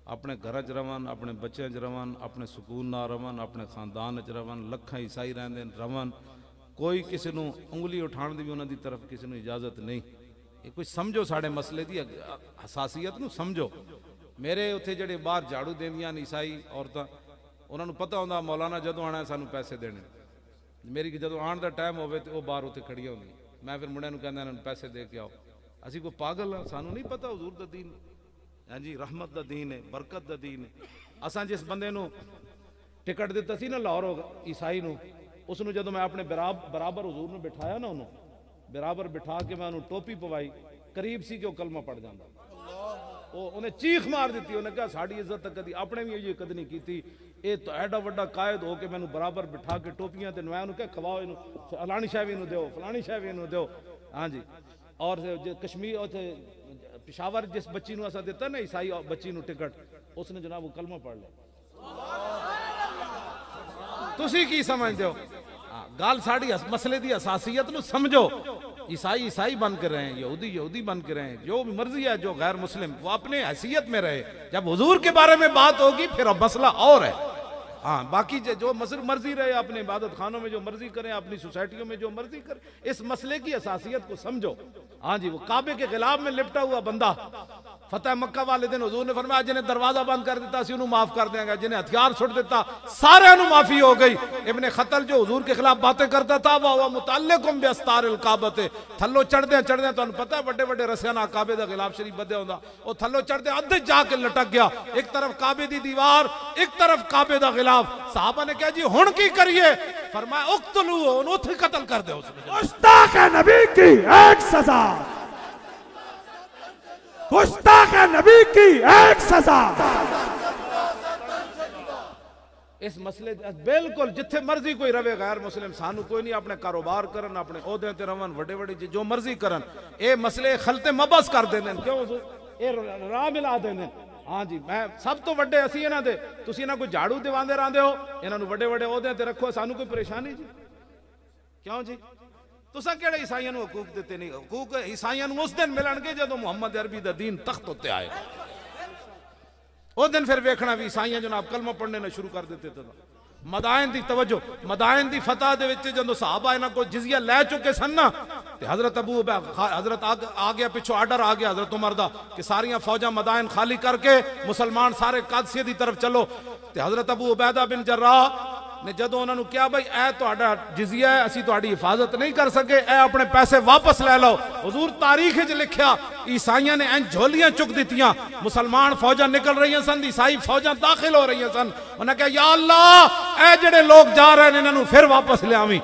अपने घर च रवन, अपने बच्चों च रवन, अपने सुकून ना रवन, अपने खानदान च रवन, लखा ईसाई रहंदे रवन, कोई किसी नूं उंगली उठाण दी भी उन्हां दी तरफ किसी नूं इजाजत नहीं। ये कोई समझो साढ़े मसले की हसासीयत नूं समझो। मेरे उत्थे जेडे बाहर झाड़ू देंदियां ईसाई औरतां, उन्होंने पता होंदा मौलाना जदों आना सानू पैसे देने, मेरी जदों आने का टाइम होवे तो वह बाहर उत्थे खड़ियां होंदियां, मैं फिर मुंडियां नूं कहंदा इन्हां नूं पैसे दे के आओ। असीं कोई पागल हाँ, सानू नहीं पता हुजूर दा दीन, हाँ जी रहमत दा दीन है, बरकत दा दीन है। असां जिस बंदे नूं टिकट दिता सी ना लाहौर ईसाई नूं, उसनूं जदों मैं अपने बराबर हुजूर नूं बिठाया ना, उन्होंने बराबर बिठा के मैं उन्होंने टोपी पवाई, करीब सी कि वह कलमा पढ़ जाता, उन्हें चीख मार दी, उन्हें कहा साड़ी इज्जत तक कदी अपने भी ये कद नहीं की, ये तो एडा वड्डा कायद हो के मैनू बराबर बिठा के टोपियां ते मैं उन्हें खवाओ, इनू फलानी शह भी दो, फलानी शह भी दो। हाँ जी, और कश्मीर पिशावर जिस बच्ची नूं असां दिता ना ईसाई बच्ची नूं टिकट, उसने जनाब वो कलमा पढ़ लिया। तुसी की समझते हो? गल साड़ी मसले की हसासीयत नूं समझो। ईसाई ईसाई बन के रहें, यहूदी यहूदी बन के रहें, जो भी मर्जी है, जो गैर मुस्लिम वो अपने हैसियत में रहे। जब हुजूर के बारे में बात होगी फिर अब मसला और है। हाँ, बाकी जो मर्जी रहे अपने इबादत खानों में जो मर्जी करें, अपनी सोसाइटियों में जो मर्जी करें, इस मसले की असासियत को समझो। हाँ जी, वो काबे के खिलाफ में लिपटा हुआ बंदा, फतेह मक्का वाले दिन हुजूर ने फरमाया जिन्हें दरवाजा बंद कर देता सी उन्हें माफ कर देंगे, जिन्हें हथियार छुट देता सारे माफी हो गई। इब्ने खतल जो हुजूर के खिलाफ बातें करता था वह मुतअल्लिकुम बिअस्तारिल काबते, थल्लो चढ़दे चढ़दे तुहानू पता है बड़े बड़े रस्सियां नाल काबे दा गिलाफ शरीफ बदे हुंदा, ओ थल्लो चढ़दे अद्धे जाके लटक गया, एक तरफ काबे दी दीवार एक तरफ काबे दा गिलाफ। साहबा ने कहा जी हुण की करिए? फरमाया उक्तलू, ओनू उत्थे कत्ल कर दो।
गुस्ताख नबी की एक सजा, गुस्ताख नबी की एक सजा।
इस मसले बिल्कुल जिथे मर्जी कोई रवे गैर मुस्लिम, सानू कोई नहीं, अपने कारोबार करन, अपने ओहदे ते रवन, वड्डे वड्डे जो मर्जी करन, ये मसले खलते मबस कर देने, क्यों ये राह मिला देने। हाँ जी, मैं सब तो वड्डे असी इन्हां दे, तुसीं इन्हां कोई झाड़ू दिवांदे रहंदे हो, इन्हां नूं वड्डे वड्डे ओहदे ते रखो, सानू कोई परेशानी जी? क्यों जी? तुसा केड़े ईसाइयां नूं हकूक दिते नहीं? हकूक ईसाइयां नूं उस दिन मिलणगे जदों मुहम्मद अरबी दा दीन तख्त उत्ते आएगा। उस दिन फिर वेखना भी ईसाइयां जनाब कलमा पढ़ने ने शुरू कर देते थे। मदाइन दी तवज्जो, मदाइन दी फतह दे विच जदों सहाबा इन्हां को जिजिया लै चुके सन ना, ते हजरत अबू हजरत आ गया, पिछों आर्डर आ गया हजरत उमर दा कि सारियां फौजां मदाइन खाली करके मुसलमान सारे कादसिया दी तरफ चलो। ते हजरत अबू उबैदा बिन जर्राह ने जदों उन्होंने कहा भाई ए तुहाडा जिजिया है, असी तुहाडी हिफाजत नहीं कर सके, ए अपने पैसे वापस ले लो। हुजूर तारीख च लिखिया ईसाइयां ने इंज झोलियां चुक दित्तियां, मुसलमान फौजां निकल रही सन, ईसाई फौजां दाखिल हो रही सन। उन्हें कहा या अल्लाह ए जेड़े लोग जा रहे हैं इन्होंने फिर वापस लियावी।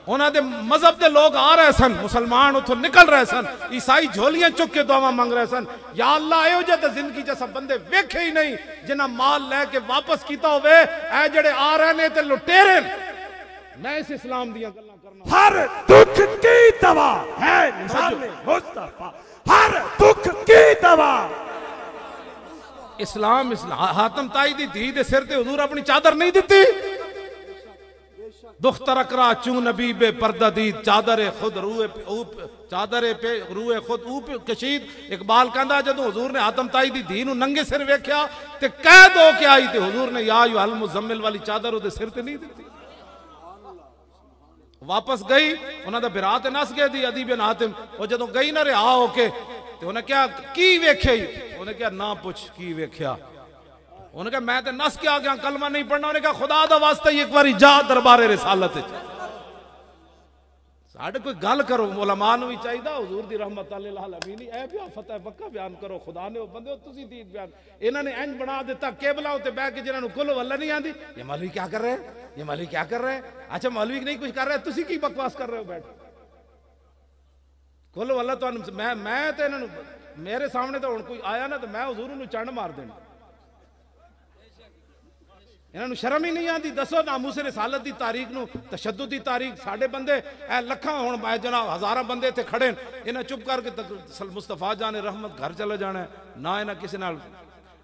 उन्होंने मजहब के लोग आ रहे सन, मुसलमान उथों निकल रहे सन, ईसाई झोलियां चुक के दुआवां मंग रहे सन। या अल्लाह इहो जिहा जिंदगी च सब बंदे वेखे ही नहीं जिन्हां माल लैके वापस कीता होवे, ए जेड़े आ रहे ने ते लुटेरे। मैं इस इस्लाम दीयां गल्लां करना,
हर दुख की दवा है निशाने मुस्तफा, हर दुख की दवा।
इस्लाम हातम ताई दी धी दे सिर ते हुजूर अपनी चादर नहीं दित्ती? दुख तरकरा चू नबी बे पर्दा दी, चादरे खुद रूए चादरे पे रूए खुद ऊप कशीद। इकबाल कहंदा जदों हुजूर ने हातम ताई दी धी नूं नंगे सिर वेख्या ते कैद हो के आई, ते हुजूर ने या अय्युहल मुज़म्मिल वाली चादर उहदे सिर ते नहीं दित्ती। वापस गई, उन्हां दा बिरा ते नस गए दी अदी बिन हातिम। वो जदों गई ना रिहा होके ते उन्हें क्या की वेख्या ही? उन्हें क्या ना पुछ की वेख्या? उन्हें कहा मैं तो नस के आ गया, कलमा नहीं पढ़ना। उन्हें कहा खुदा दा वास्ता एक बार जा दरबारे रिसालत साढ़े कोई गल करो, उलमा नूं भी चाहिए हुजूर दी रहमत अल आलमीन ऐ भी फतह पक्का बयान करो। खुदा ने बंदे तुसीं दीन बयान, इन्हां ने इंज बना दिता केबला उत्ते बैठ के जिन्हां नूं कुल वल्ला नहीं आंदी, ये मौलवी क्या कर रहे हैं, ये मौलवी क्या कर रहे हैं? अच्छा मौलवी नहीं कुछ कर रहे, तुसीं की बकवास कर रहे हो बैठ कुल वल्ला। तो मैं तो इन्हां नूं मेरे सामने तो हुण कोई आया ना तो मैं हुजूर नूं चंड मार देना। इन्होंने शर्म ही नहीं आती? दसो नामूस रिसालत की तारीख नूं, तशद्दुद की तारीख, साढ़े बंदे ए लखा हुण जना हज़ारां बंदे इत्थे खड़े इन्हें चुप करके मुस्तफा जाने रहमत घर चले जाना ना, इन्हें किसी नाल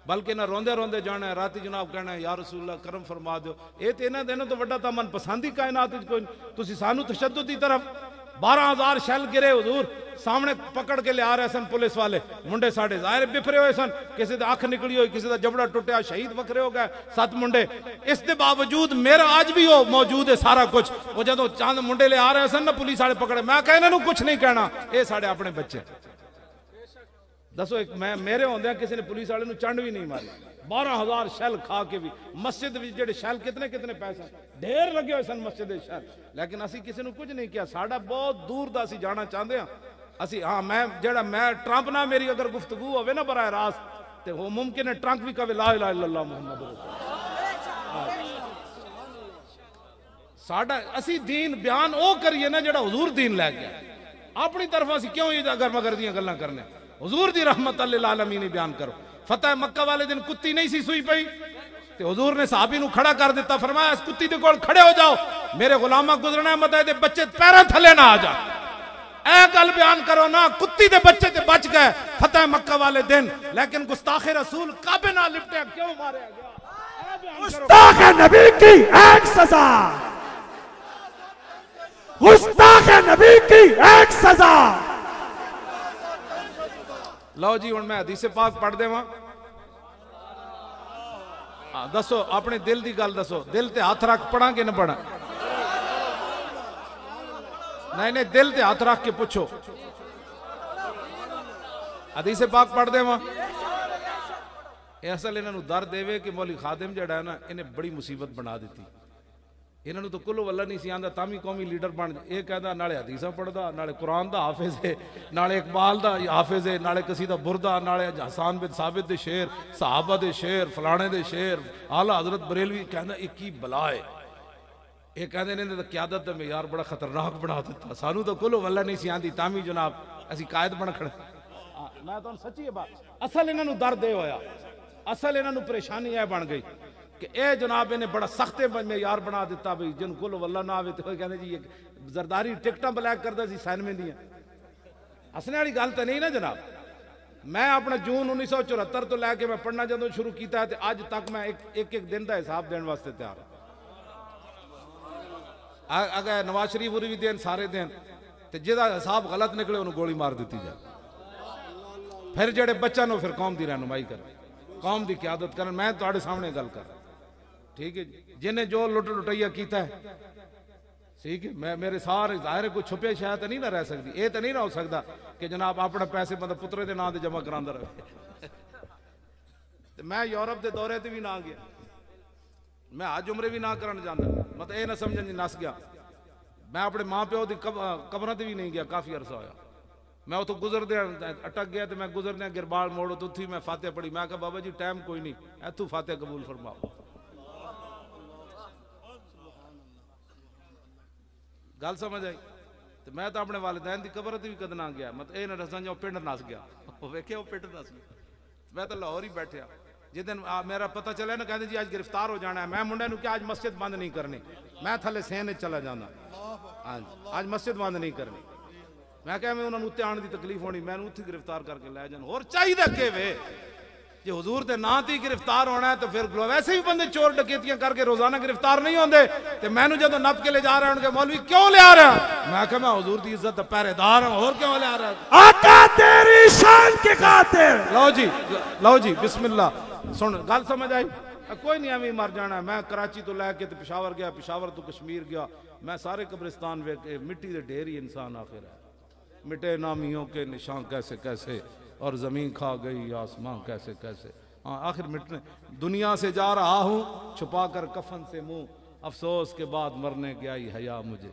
बल्कि इन्हें रोंदे रोंदे जाना है, राती जनाब कहना है या रसूल अल्लाह करम फरमा दो। ये तो इन्होंने इन्हों तो वड्डा तो मन पसंद ही कायनात कोई। तुसीं सानू तशद्दुद की तरफ 12,000 शैल गिरे हुजूर सामने पकड़ के लिया रहे सन पुलिस वाले, मुंडे साढ़े जाहिर बिफरे हुए सन, किसी दा अख निकली हुई, किसी दा जबड़ा टुटिया, शहीद वखरे हो गए 7 मुंडे। इस दे बावजूद मेरा आज भी वो मौजूद है सारा कुछ। वो जदों चंद मुंडे ले आ रहे सन ना पुलिस वाले पकड़े, मैं कहा इन्होंने कुछ नहीं कहना, ये साढ़े अपने बच्चे। दसो एक मैं मेरे होंदे किसी ने पुलिस वाले चंड भी नहीं मारी। 12,000 शैल खा के भी मस्जिद जेडे शैल कितने कितने पैसे ढेर लगे हुए सन मस्जिद शैल, लेकिन असी किसी ने कुछ नहीं किया। साडा बहुत दूर दा असी जाना चाहते हैं असी। हाँ मैं जेड़ा मैं ट्रंप ना मेरी अगर गुफ्तगू होवे ना बराह रास्त ते वो मुमकिन है ट्रंप भी कहे ला इलाहा इल्लल्लाह मुहम्मद साडा असी दीन बयान ओ करिए ना जेड़ा हुजूर दीन लै गया। अपनी तरफ असी क्यों ये अगर मगर दियां गल्लां करने? हुजूर दी रहमत अल आलमीन बयान करो। फतेह मक्का वाले दिन कुत्ती नहीं सी सुई पई ते हुजूर ने सहाबी नूं खड़ा कर दिता, फरमाया इस कुत्ती दे कोल खड़े हो जाओ, मेरे गुलामा गुजरना है, मत दे बच्चे पैरों थले ना आ जा। ए गल बयान करो ना, कुत्ती दे बच्चे ते बच गए फतेह मक्का वाले दिन, लेकिन गुस्ताखे रसूल काबे ना लिपटे क्यों मारे गया?
गुस्ताख नबी की एक सजा, गुस्ताख नबी की एक सजा।
लो जी, हुण मैं हदीस पाक पढ़ देवां। दसो अपने दिल की गल दसो, दिल ते हाथ रख पढ़ा कि न पढ़ा? नहीं नहीं, दिल ते हाथ रख के पूछो। हदीस पाक पढ़ देवां। असल इन्हों दर देवे कि मौली खादिम जड़ा है ना, इन्हें बड़ी मुसीबत बना दी। इन्होंने तो कुल्लो वल्ला नहीं सी आंदा, तामी कौमी लीडर बन। ये कहता नाले हदीसा पढ़दा, नाले कुरान दा हाफिज है, नाले इकबाल दा हाफिज है, नाले कसीदा बुरदा, नाले हसन बिन साबित दे शेर, सहाबा दे शेर, फलाने दे शेर, आला हजरत बरेलवी। कहना एक की बला है। ये कहते इन्हें तो क्यादत में यार बड़ा खतरनाक बना दिता। सानू तो कुल्लो वल्ला नहीं सी आंदी, तामी जनाब असी कायद बन खड़े। मैं तो सच्ची बात, असल इन्हों दर्द ये होया, असल इन्हों परेशानी यह बन गई कि ए जनाब इन्हें बड़ा सख्ते में यार बना दिता भी जिन को वल्ला ना आवे। तो कहते जी जरदारी टिकटा ब्लैक करता सी सैनवे दियां। हसने वाली गल तो नहीं ना जनाब। मैं अपना जून 1974 तो लैके मैं पढ़ना जो शुरू किया है, अज तक मैं एक एक दिन का हिसाब देने वास्ते तैयार। अगर नवाज शरीफ उरी भी देन, सारे देन, तो जिहदा हिसाब गलत निकले उन्होंने गोली मार दी जाए। फिर जेडे बच्चों फिर कौम की रहनुमाई कर, कौम की क्यादत कर। मैं तुहाडे सामने गल कर, ठीक है जी। जिन्हें जो लुट लुटैया किया है, ठीक है, मैं मेरे सारे जाहिर कोई छुपे शायद तो नहीं ना रह सकती। ये तो नहीं ना हो सकता कि जनाब अपने पैसे मतलब पुत्रे के नाम से जमा करा रहे। तो मैं यूरोप के दौरे से भी ना गया, मैं हज उमरे भी ना करन जाना, मतलब ये ना समझन जी नस गया। मैं अपने माँ प्यो की कबर से भी नहीं गया, काफ़ी अरसा होया। मैं उतो गुजरदे अटक गया, तो मैं गुजरदे गिरबाल मोड़ तो उत्थे मैं फातिहा पढ़ी। मैं कहा बाबा जी टाइम कोई नहीं, इतों फातिहा कबूल फरमाओ। गल समझ आई? तो मैं तो अपने वालिदैन की कबर से भी कद ना गया, मतलब ये ना दसा जो पिंड नस गया। वेखे वो पिंड नस गया। मैं तो लाहौर ही बैठा। जिस दिन मेरा पता चला ना, कहते जी आज गिरफ्तार हो जाना है। मैं मुंडे क्या आज मस्जिद बंद नहीं करनी, मैं थले सेन चला जाना। हाँ आज मस्जिद बंद नहीं करनी। मैं क्या मैं उन्होंने उत्ते आने की तकलीफ होनी, मैं उत्थे गिरफ्तार करके लै जाना। होर चाहिए कि वे जे हुजूर के नां ते गिरफ्तार होना है, तो फिर वैसे भी बंदे चोर डकैतियां करके रोजाना गिरफ्तार नहीं होंगे। तो मैनू जो नप के ले जा रहे हैं मौलवी क्यों लिया रहा? मैं क्या मैं हुजूर की इज्जत पहरेदार हूं, और क्यों लिया रहा?
आका तेरी शान के खातिर।
लो जी बिस्मिल्लाह। सुन गल समझ आई? कोई नहीं एवं मर जाना। मैं कराची तो लैके तो पिशावर गया, पिशावर तो कश्मीर गया। मैं सारे कब्रिस्तान वे मिट्टी के ढेर ही इंसान आखिर है। मिटे नामियों के निशान कैसे कैसे, और जमीन खा गई आसमां कैसे कैसे। हाँ आखिर मिटने दुनिया से जा रहा हूँ, छुपा कर कफन से मुंह, अफसोस के बाद मरने की आई हया मुझे।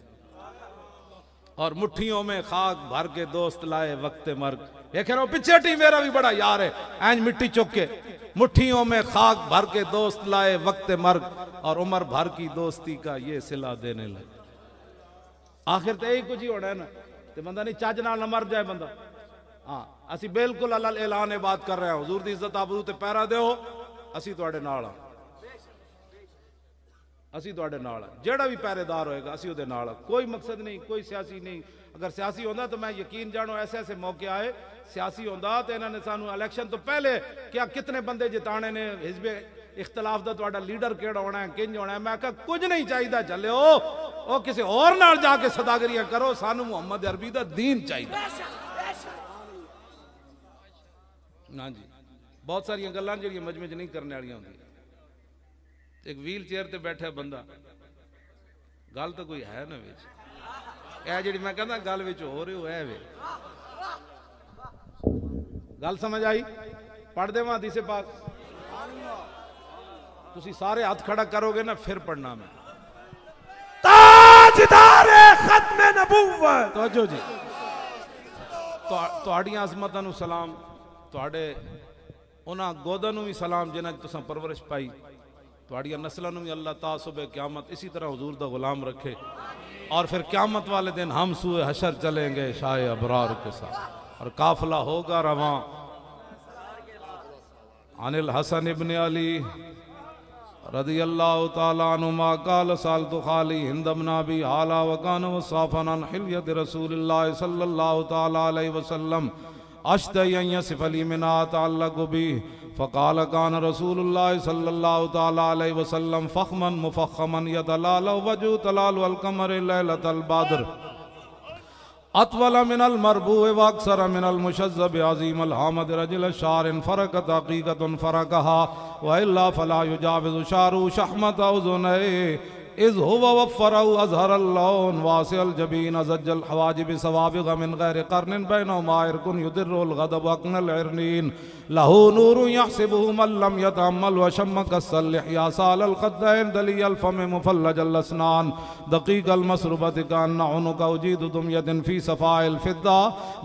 और मुट्ठियों में खाक भर के दोस्त लाए वक्त मर्ग। ये कह रहा हूं पीछे टी मेरा भी बड़ा यार है, एंज मिट्टी चुक के मुट्ठियों में खाक भर के दोस्त लाए वक्त मर्ग, और उम्र भर की दोस्ती का ये सिला देने लगे। आखिर तो यही कुछ ही होना है ना, तो बंदा नहीं चज नाल न मर जाए बंदा। हाँ असी बिल्कुल अल्लाह ऐलान बात कर रहे हैं, हुजूर की इज्जत आबरू ते पैरा दो, असी तुहाडे नाल हां, असी तुहाडे नाल हां। जेड़ा भी पहरेदार होएगा असी उहदे नाल हां। कोई मकसद नहीं, कोई सियासी नहीं। अगर सियासी होंदा तो मैं यकीन जानो ऐसे ऐसे मौके आए, सियासी होंदा तो इन्होंने सानू इलेक्शन तो पहले क्या कितने बंदे जिताने ने, हिजबे इख्तलाफ का तुहाडा लीडर केड़ा होना है, किंज होना है। मैं कहा कुछ नहीं चाहिए, चले ओ किसी और नाल जाके सदागरियां करो, सानू मुहम्मद अरबी दा दीन चाहिए। हाँ जी, बहुत सारिया गल्लां जिहड़ियां मजमे च नहीं करने वालियां होंदियां। एक व्हील चेयर ते बैठा बंदा, गल तो कोई है ना विच, ए जिहड़ी मैं कहंदा गल विच हो रही हो है वे। गल समझ आई? पढ़ देवां हदीस पाक? तुसी सारे हाथ खड़ा करोगे ना फिर पढ़ना। मैं
ताजदार खत्म नबूवत।
तवज्जो जी, तुहाड़ियां अज़मतां नूं सलाम, तुहाडे उन्हां गोदां नूं भी सलाम जिन्हां च तुसां परवरिश पाई। तुहाड़ियां नस्लां नूं भी अल्लाह ताला सुबह क़यामत इसी तरह हुजूर दा गुलाम रखे, और फिर क़यामत वाले दिन हम सूए हशर चलेंगे शाह अबरार के साथ, और काफिला होगा रवां। अनिल हसन इब्न अली रदी अल्लाह तआला अन्हुमा क़ाल सअलतु खाली हिंद बिन अबी हाला व कान वसाफ़न अन हिल्यत रसूलिल्लाह सल्लल्लाहु तआला अलैहि वसल्लम अश्तय यसिफ अली मिना तअल्लक़ बि फ़क़ाल कान रसूलुल्लाह सल्लल्लाहु तआला अलैहि वसल्लम फ़ख़मन मुफ़ख़मन यतलाल वजहु तलाल अल क़मर लैलतल बद्र
अतवल मिनल मरबू व अक्सर मिनल मुशज़्ज़ब अज़ीम अल हामद रजिल शारिन फ़रक़त हक़ीक़तुन फ़रक़हा व इल्ला फ़ला युजाविज़ु शारु शहमत उज़ुनैहि इज़ हुवा वफ़्फ़रहु अज़हरल लौन वासिअल जबीन अज़ज्जल हवाजिब सवाबिग़ मिन गैरि क़र्निन बैनहुमा इरकुन युदिर्रुल ग़दब अक़नल इरनीन लहू नूरुन यहसिबुहु मन लम यतअम्मल व शम्म कस्सल लिह्या सालल ख़द्दैन दलियल फ़म मुफ़ल्लजल अस्नान दक़ीक़ल मसरुबत कअन्ना उनुका उजीदु दुम्यतिन फ़ी सफ़ाइल फ़िद्दा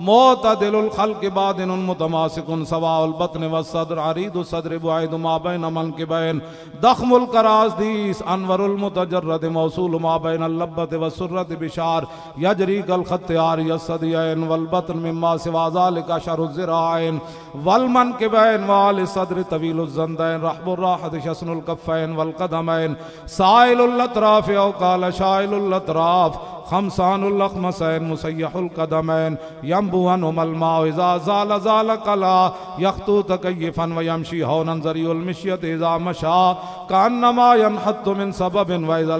मुअतदिलुल ख़ल्क़ बादिनुन मुतमासिकुन सवाउल बत्न वस्सद्र अरीदु सद्र बुआइदु मा बैन मनकिबैन दख़्मुल कराज़दीस अनवरुल मुतजर्रद मौसूल मा बैन अल-लब्बत वस्सुर्रत बिशार यजरी कल ख़त्यार यस्सदियैन वल बत्न मिम्मा सिवा ज़ालिका शरुज़ ज़िराइन वल मनकिबैन वाल सद्र तवीलुज़ ज़ंदैन रहबुर राहत शस्नुल कफ़ैन वल क़दमैन साइलुल अतराफ़ औ क़ाल शाइलुल अतराफ़ खमसानुल अख़मसैन मुसय्यहुल क़दमैन यंबुअन उमल माउ इज़ा ज़ाल ज़ाल कला यख्तु तकय्यफ़न व यमशी हौनन ज़रियुल मिश्यत इज़ा मशा कअन्नमा यनहत्तु मिन सबबिन व इज़ा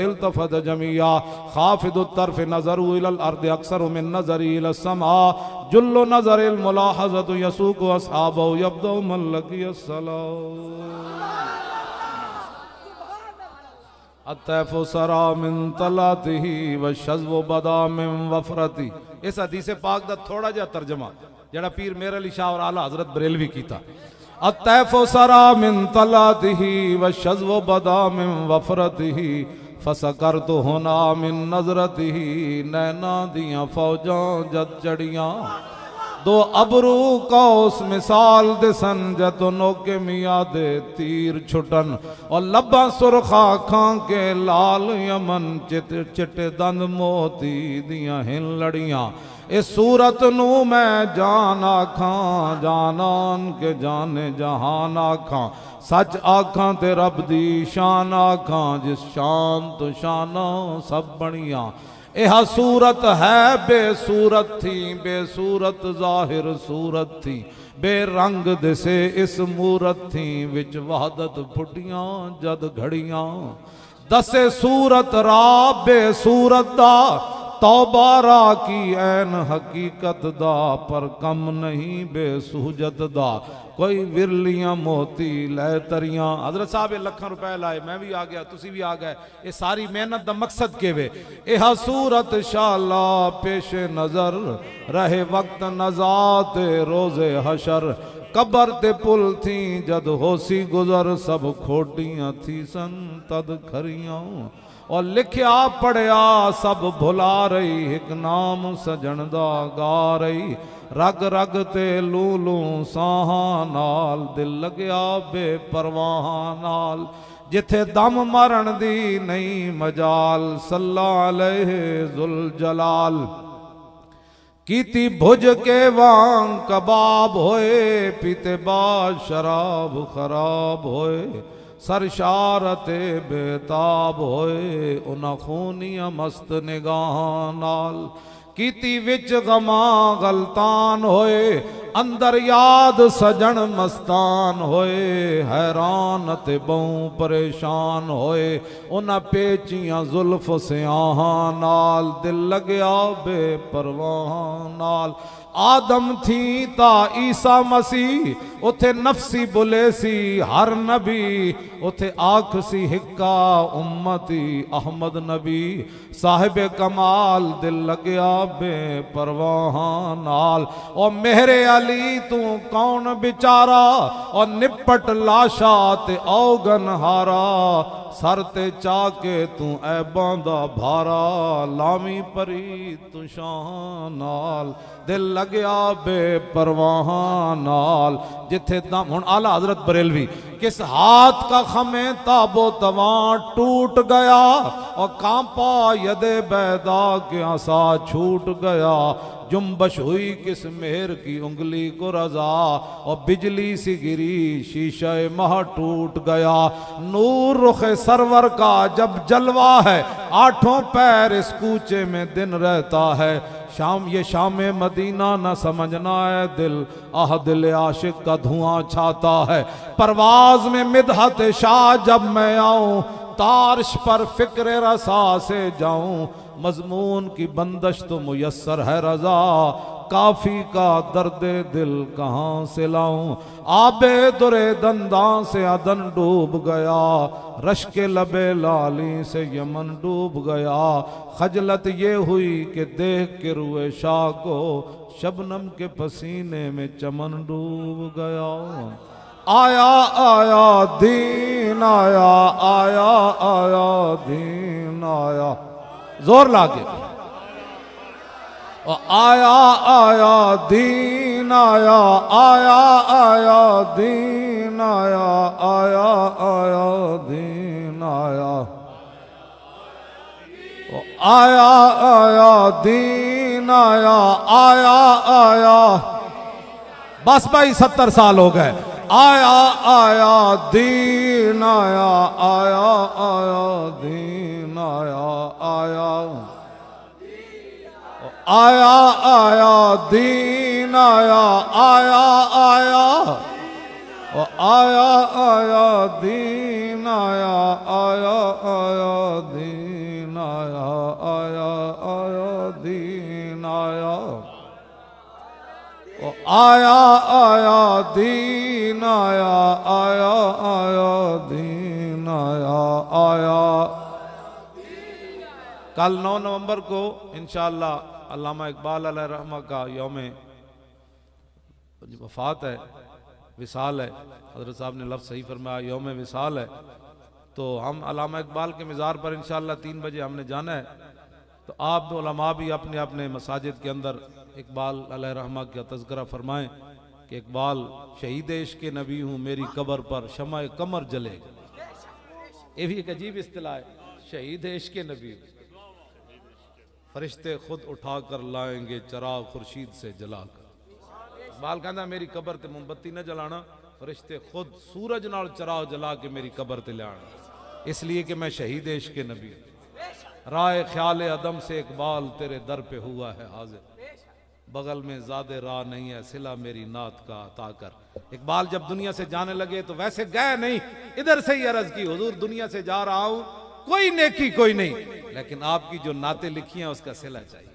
इल्तफ़त जमिया ख़ाफ़िदुत तर्फ़ नज़रु इलल अर्दि अक्सरु मिन नज़रि इलस समा जुल्लु नज़रिल मुलाहज़तु यसूक़ु अस्हाबहु यब्दउ मन लक़ियस सलाम अतैफ़ु सरा मिन तलातिही व शज़्व बदा मिन वफ़रती। इस हदीस पाक दा थोड़ा जिहा तर्जमा जेड़ा पीर मेर अली शाह और आला हज़रत बरेलवी कीता। अतैफ़ु सरा मिन तलातिही व शज़्व बदा मिन वफ़रतिही फसकरतु हुना मिन नज़रतिही नैना दियां फौजां जद चढ़ियां दो अबरू कौस मिसाल दिसन जतो नोके मिया दे तीर छुटन और लब्बा सुरखा खां के लाल यमन चिट चिटे दंद मोती दियां हिन लड़ियां इस सूरत नू मैं जान आखां जानान के जाने जहान आखां सच आखां ते रब दी शान आखां जिस शान तो शाना सब बनिया यह सूरत है बेसूरत थी बेसूरत जाहिर सूरत थी बेरंग दिसे इस मूरत थी विच वहदत फुटियां जद घड़ियां दसे सूरत रा बेसूरत दा तौबा रा की ऐन हकीकत दा पर कम नहीं बेसूजत दा कोई विरलियां मोती लै तरियां। हजरत साहब लखन रुपए लाए मैं भी आ गया तुसी भी आ गए ये सारी मेहनत दा मकसद के वे यह सूरत शाला पेश नजर रहे वक्त नजात रोजे हशर कबर ते पुल थी जद होसी गुजर सब खोटियां थी सन तद खरियां और लिखया पढ़िया सब भुला रही एक नाम सजन दा गा रही रग रग ते लूलू साहा नाल दिल लगया बेपरवाह नाल जिथे दम मरण दी नहीं मजाल सल्ला अलैहि जुल जलाल कीती भुज के वांग कबाब होए पीते बाद शराब खराब होए सरशारते बेताब होए उना खूनिया मस्त निगाह नाल कीती विच गमा गलतान होए अंदर याद सजन मस्तान होए हैरान ते बहु परेशान होए उन्हें पेचियां जुल्फ स्याहा नाल दिल लगया बेपरवाह नाल आदम थी ता ईसा मसीह उथे नफसी बुले सी हर नबी उथे आख सी हिक्का उम्मती अहमद नबी साहिब कमाल दिल लगया बेपरवाह नाल और मेहरे अली तू कौन बिचारा और निपट लाशा ते औगन हारा सर ते चाके तू ऐबां दा भारा लामी परी तू शाह नाल दिल लगया बेपरवाह नाल जिथे दम हुन आला हजरत बरेलवी किस हाथ का खमे ताबो तवा टूट गया और कांपा यदे बैदा के आसा छूट गया जुम्बश हुई किस मेहर की उंगली को रजा और बिजली सी गिरी शीशे मह टूट गया नूर रुखे सरवर का जब जलवा है आठों पैर इस कूचे में दिन रहता है शाम ये शाम मदीना न समझना है दिल आह दिल आशिक का धुआं छाता है परवाज में मिदहत शाह जब मैं आऊं तारिश पर फिक्र रसा से जाऊं, मजमून की बंदश तो मुयस्सर है रजा, काफी का दर्द दिल कहाँ से लाऊं। आबे दुरे दंदां से अदन डूब गया, रश के लबे लाली से यमन डूब गया। खजलत ये हुई कि देख के रुए शाह को, शबनम के पसीने में चमन डूब गया। आया आया दीन आया, आया आया दीन आया, जोर लाके। आया आया दीन आया, आया आया दीन आया, आया आया दीन आया, आया आया दीन आया, आया आया। बस भाई 70 साल हो गए। आया आया दीन आया, आया आया दीन आया, आया आया आया दीन आया, आया आया, आया आया दीन आया, आया आया दीन आया, आया आया दीन आया, आया आया दीन आया, आया आया दीन आया, आया। कल 9 नवंबर को इंशाअल्लाह अल्लामा इकबाल अलैहि रहमा का यौम वफात है, विसाल है। हज़रत साहब ने लफ्ज़ सही फरमाया, यौम विसाल है। तो हम अल्लामा इकबाल के मज़ार पर इंशाअल्लाह 3 बजे हमने जाना है। तो आप उलमा भी अपने अपने मसाजिद के अंदर इकबाल अलैहि रहमा का तज़किरा फरमाएं कि इकबाल शहीद इश्क़ के नबी हूँ, मेरी कब्र पर शमाए कमर जलेगा। ये भी एक अजीब इस्तिलाह है, शहीद इश्क़ के नबी। फरिश्ते खुद उठा कर लाएंगे चराग खुर्शीद से जलाकर। इकबाल कहना मेरी कब्र ते मोमबत्ती न जलाना, फरिश्ते खुद सूरज नाल चराग जला के मेरी कब्र ते लियाना, इसलिए कि मैं शहीद इश्क़ के नबी। राय ख्याल अदम से इकबाल तेरे दर पे हुआ है हाजिर, बगल में ज़्यादा राह नहीं है, सिला मेरी नात का अता कर। इकबाल जब दुनिया से जाने लगे तो वैसे गए नहीं, इधर से ही अर्ज की, हुजूर दुनिया से जा रहा हूं, कोई नेकी कोई नहीं, लेकिन आपकी जो नाते लिखी हैं उसका सिला चाहिए।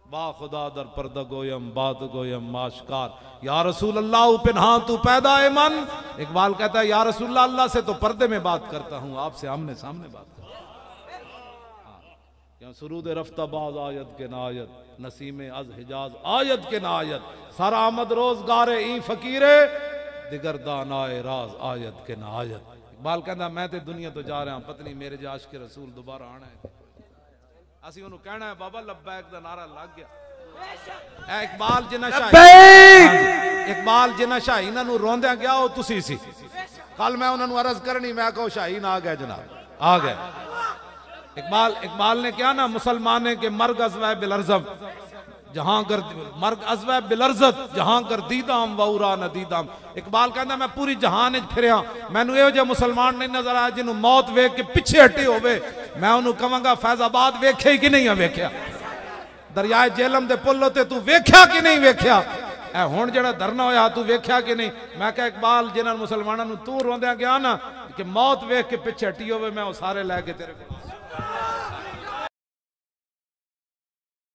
बा खुदा दर पर्दा गोयम बात गोयम माशकार, या रसूल अल्लाह पिन्हा तू पैदा ए मन। इकबाल कहता है या रसूल अल्लाह से तो पर्दे में बात करता हूं, आपसे आमने सामने बात करता हूं। सुरूद रफ्ताबाज आयत के नायत, नसीम अज हिजाज आयत के नायत, सारा आमद रोजगार ई फकीरे, दिगर दानाए राज आयत के नायत। इकबाल कहता मैं ते दुनिया तो जा रहा, पत्नी मेरे जे आशिक रसूल दोबारा आना है। असी उन्होंने कहना है बाबा लब्बैक दा नारा लग गया। इकबाल जिन्ना शाही, इकबाल जिन्ना शाही इन्हों रोंद्या गया वो तुसी सी। कल मैं उन्होंने अर्ज करनी, मैं कहो शाहीन आ गए जनाब, आ गए। इकबाल ने क्या ना, मुसलमाने के मर्ग अज़वा बिलर्ज़म जहां कर मर्ग अज़वा बिलर्ज़त जहां कर दीदाम वउरा नदीदाम। इकबाल कहता मैं पूरी जहान फिरया, मैनू यो जे मुसलमान नहीं नजर आया जिन्हों मौत वेख के पिछे हटे होवे, मैं उन्होंने कहूंगा फैजाबाद वेखे कि नहीं वेख्या, दरियाए जेलम दे पुल उत्ते तू वेख्या कि नहीं वेख्या, ए हुण जेड़ा धरना होया तू वेख्या कि नहीं। मैं कहा इकबाल जिन्हां मुसलमानां नूं तू रोंदिया गया ना कि मौत वेख के पिछे हटी होवे, मैं वो सारे लैके तेरे को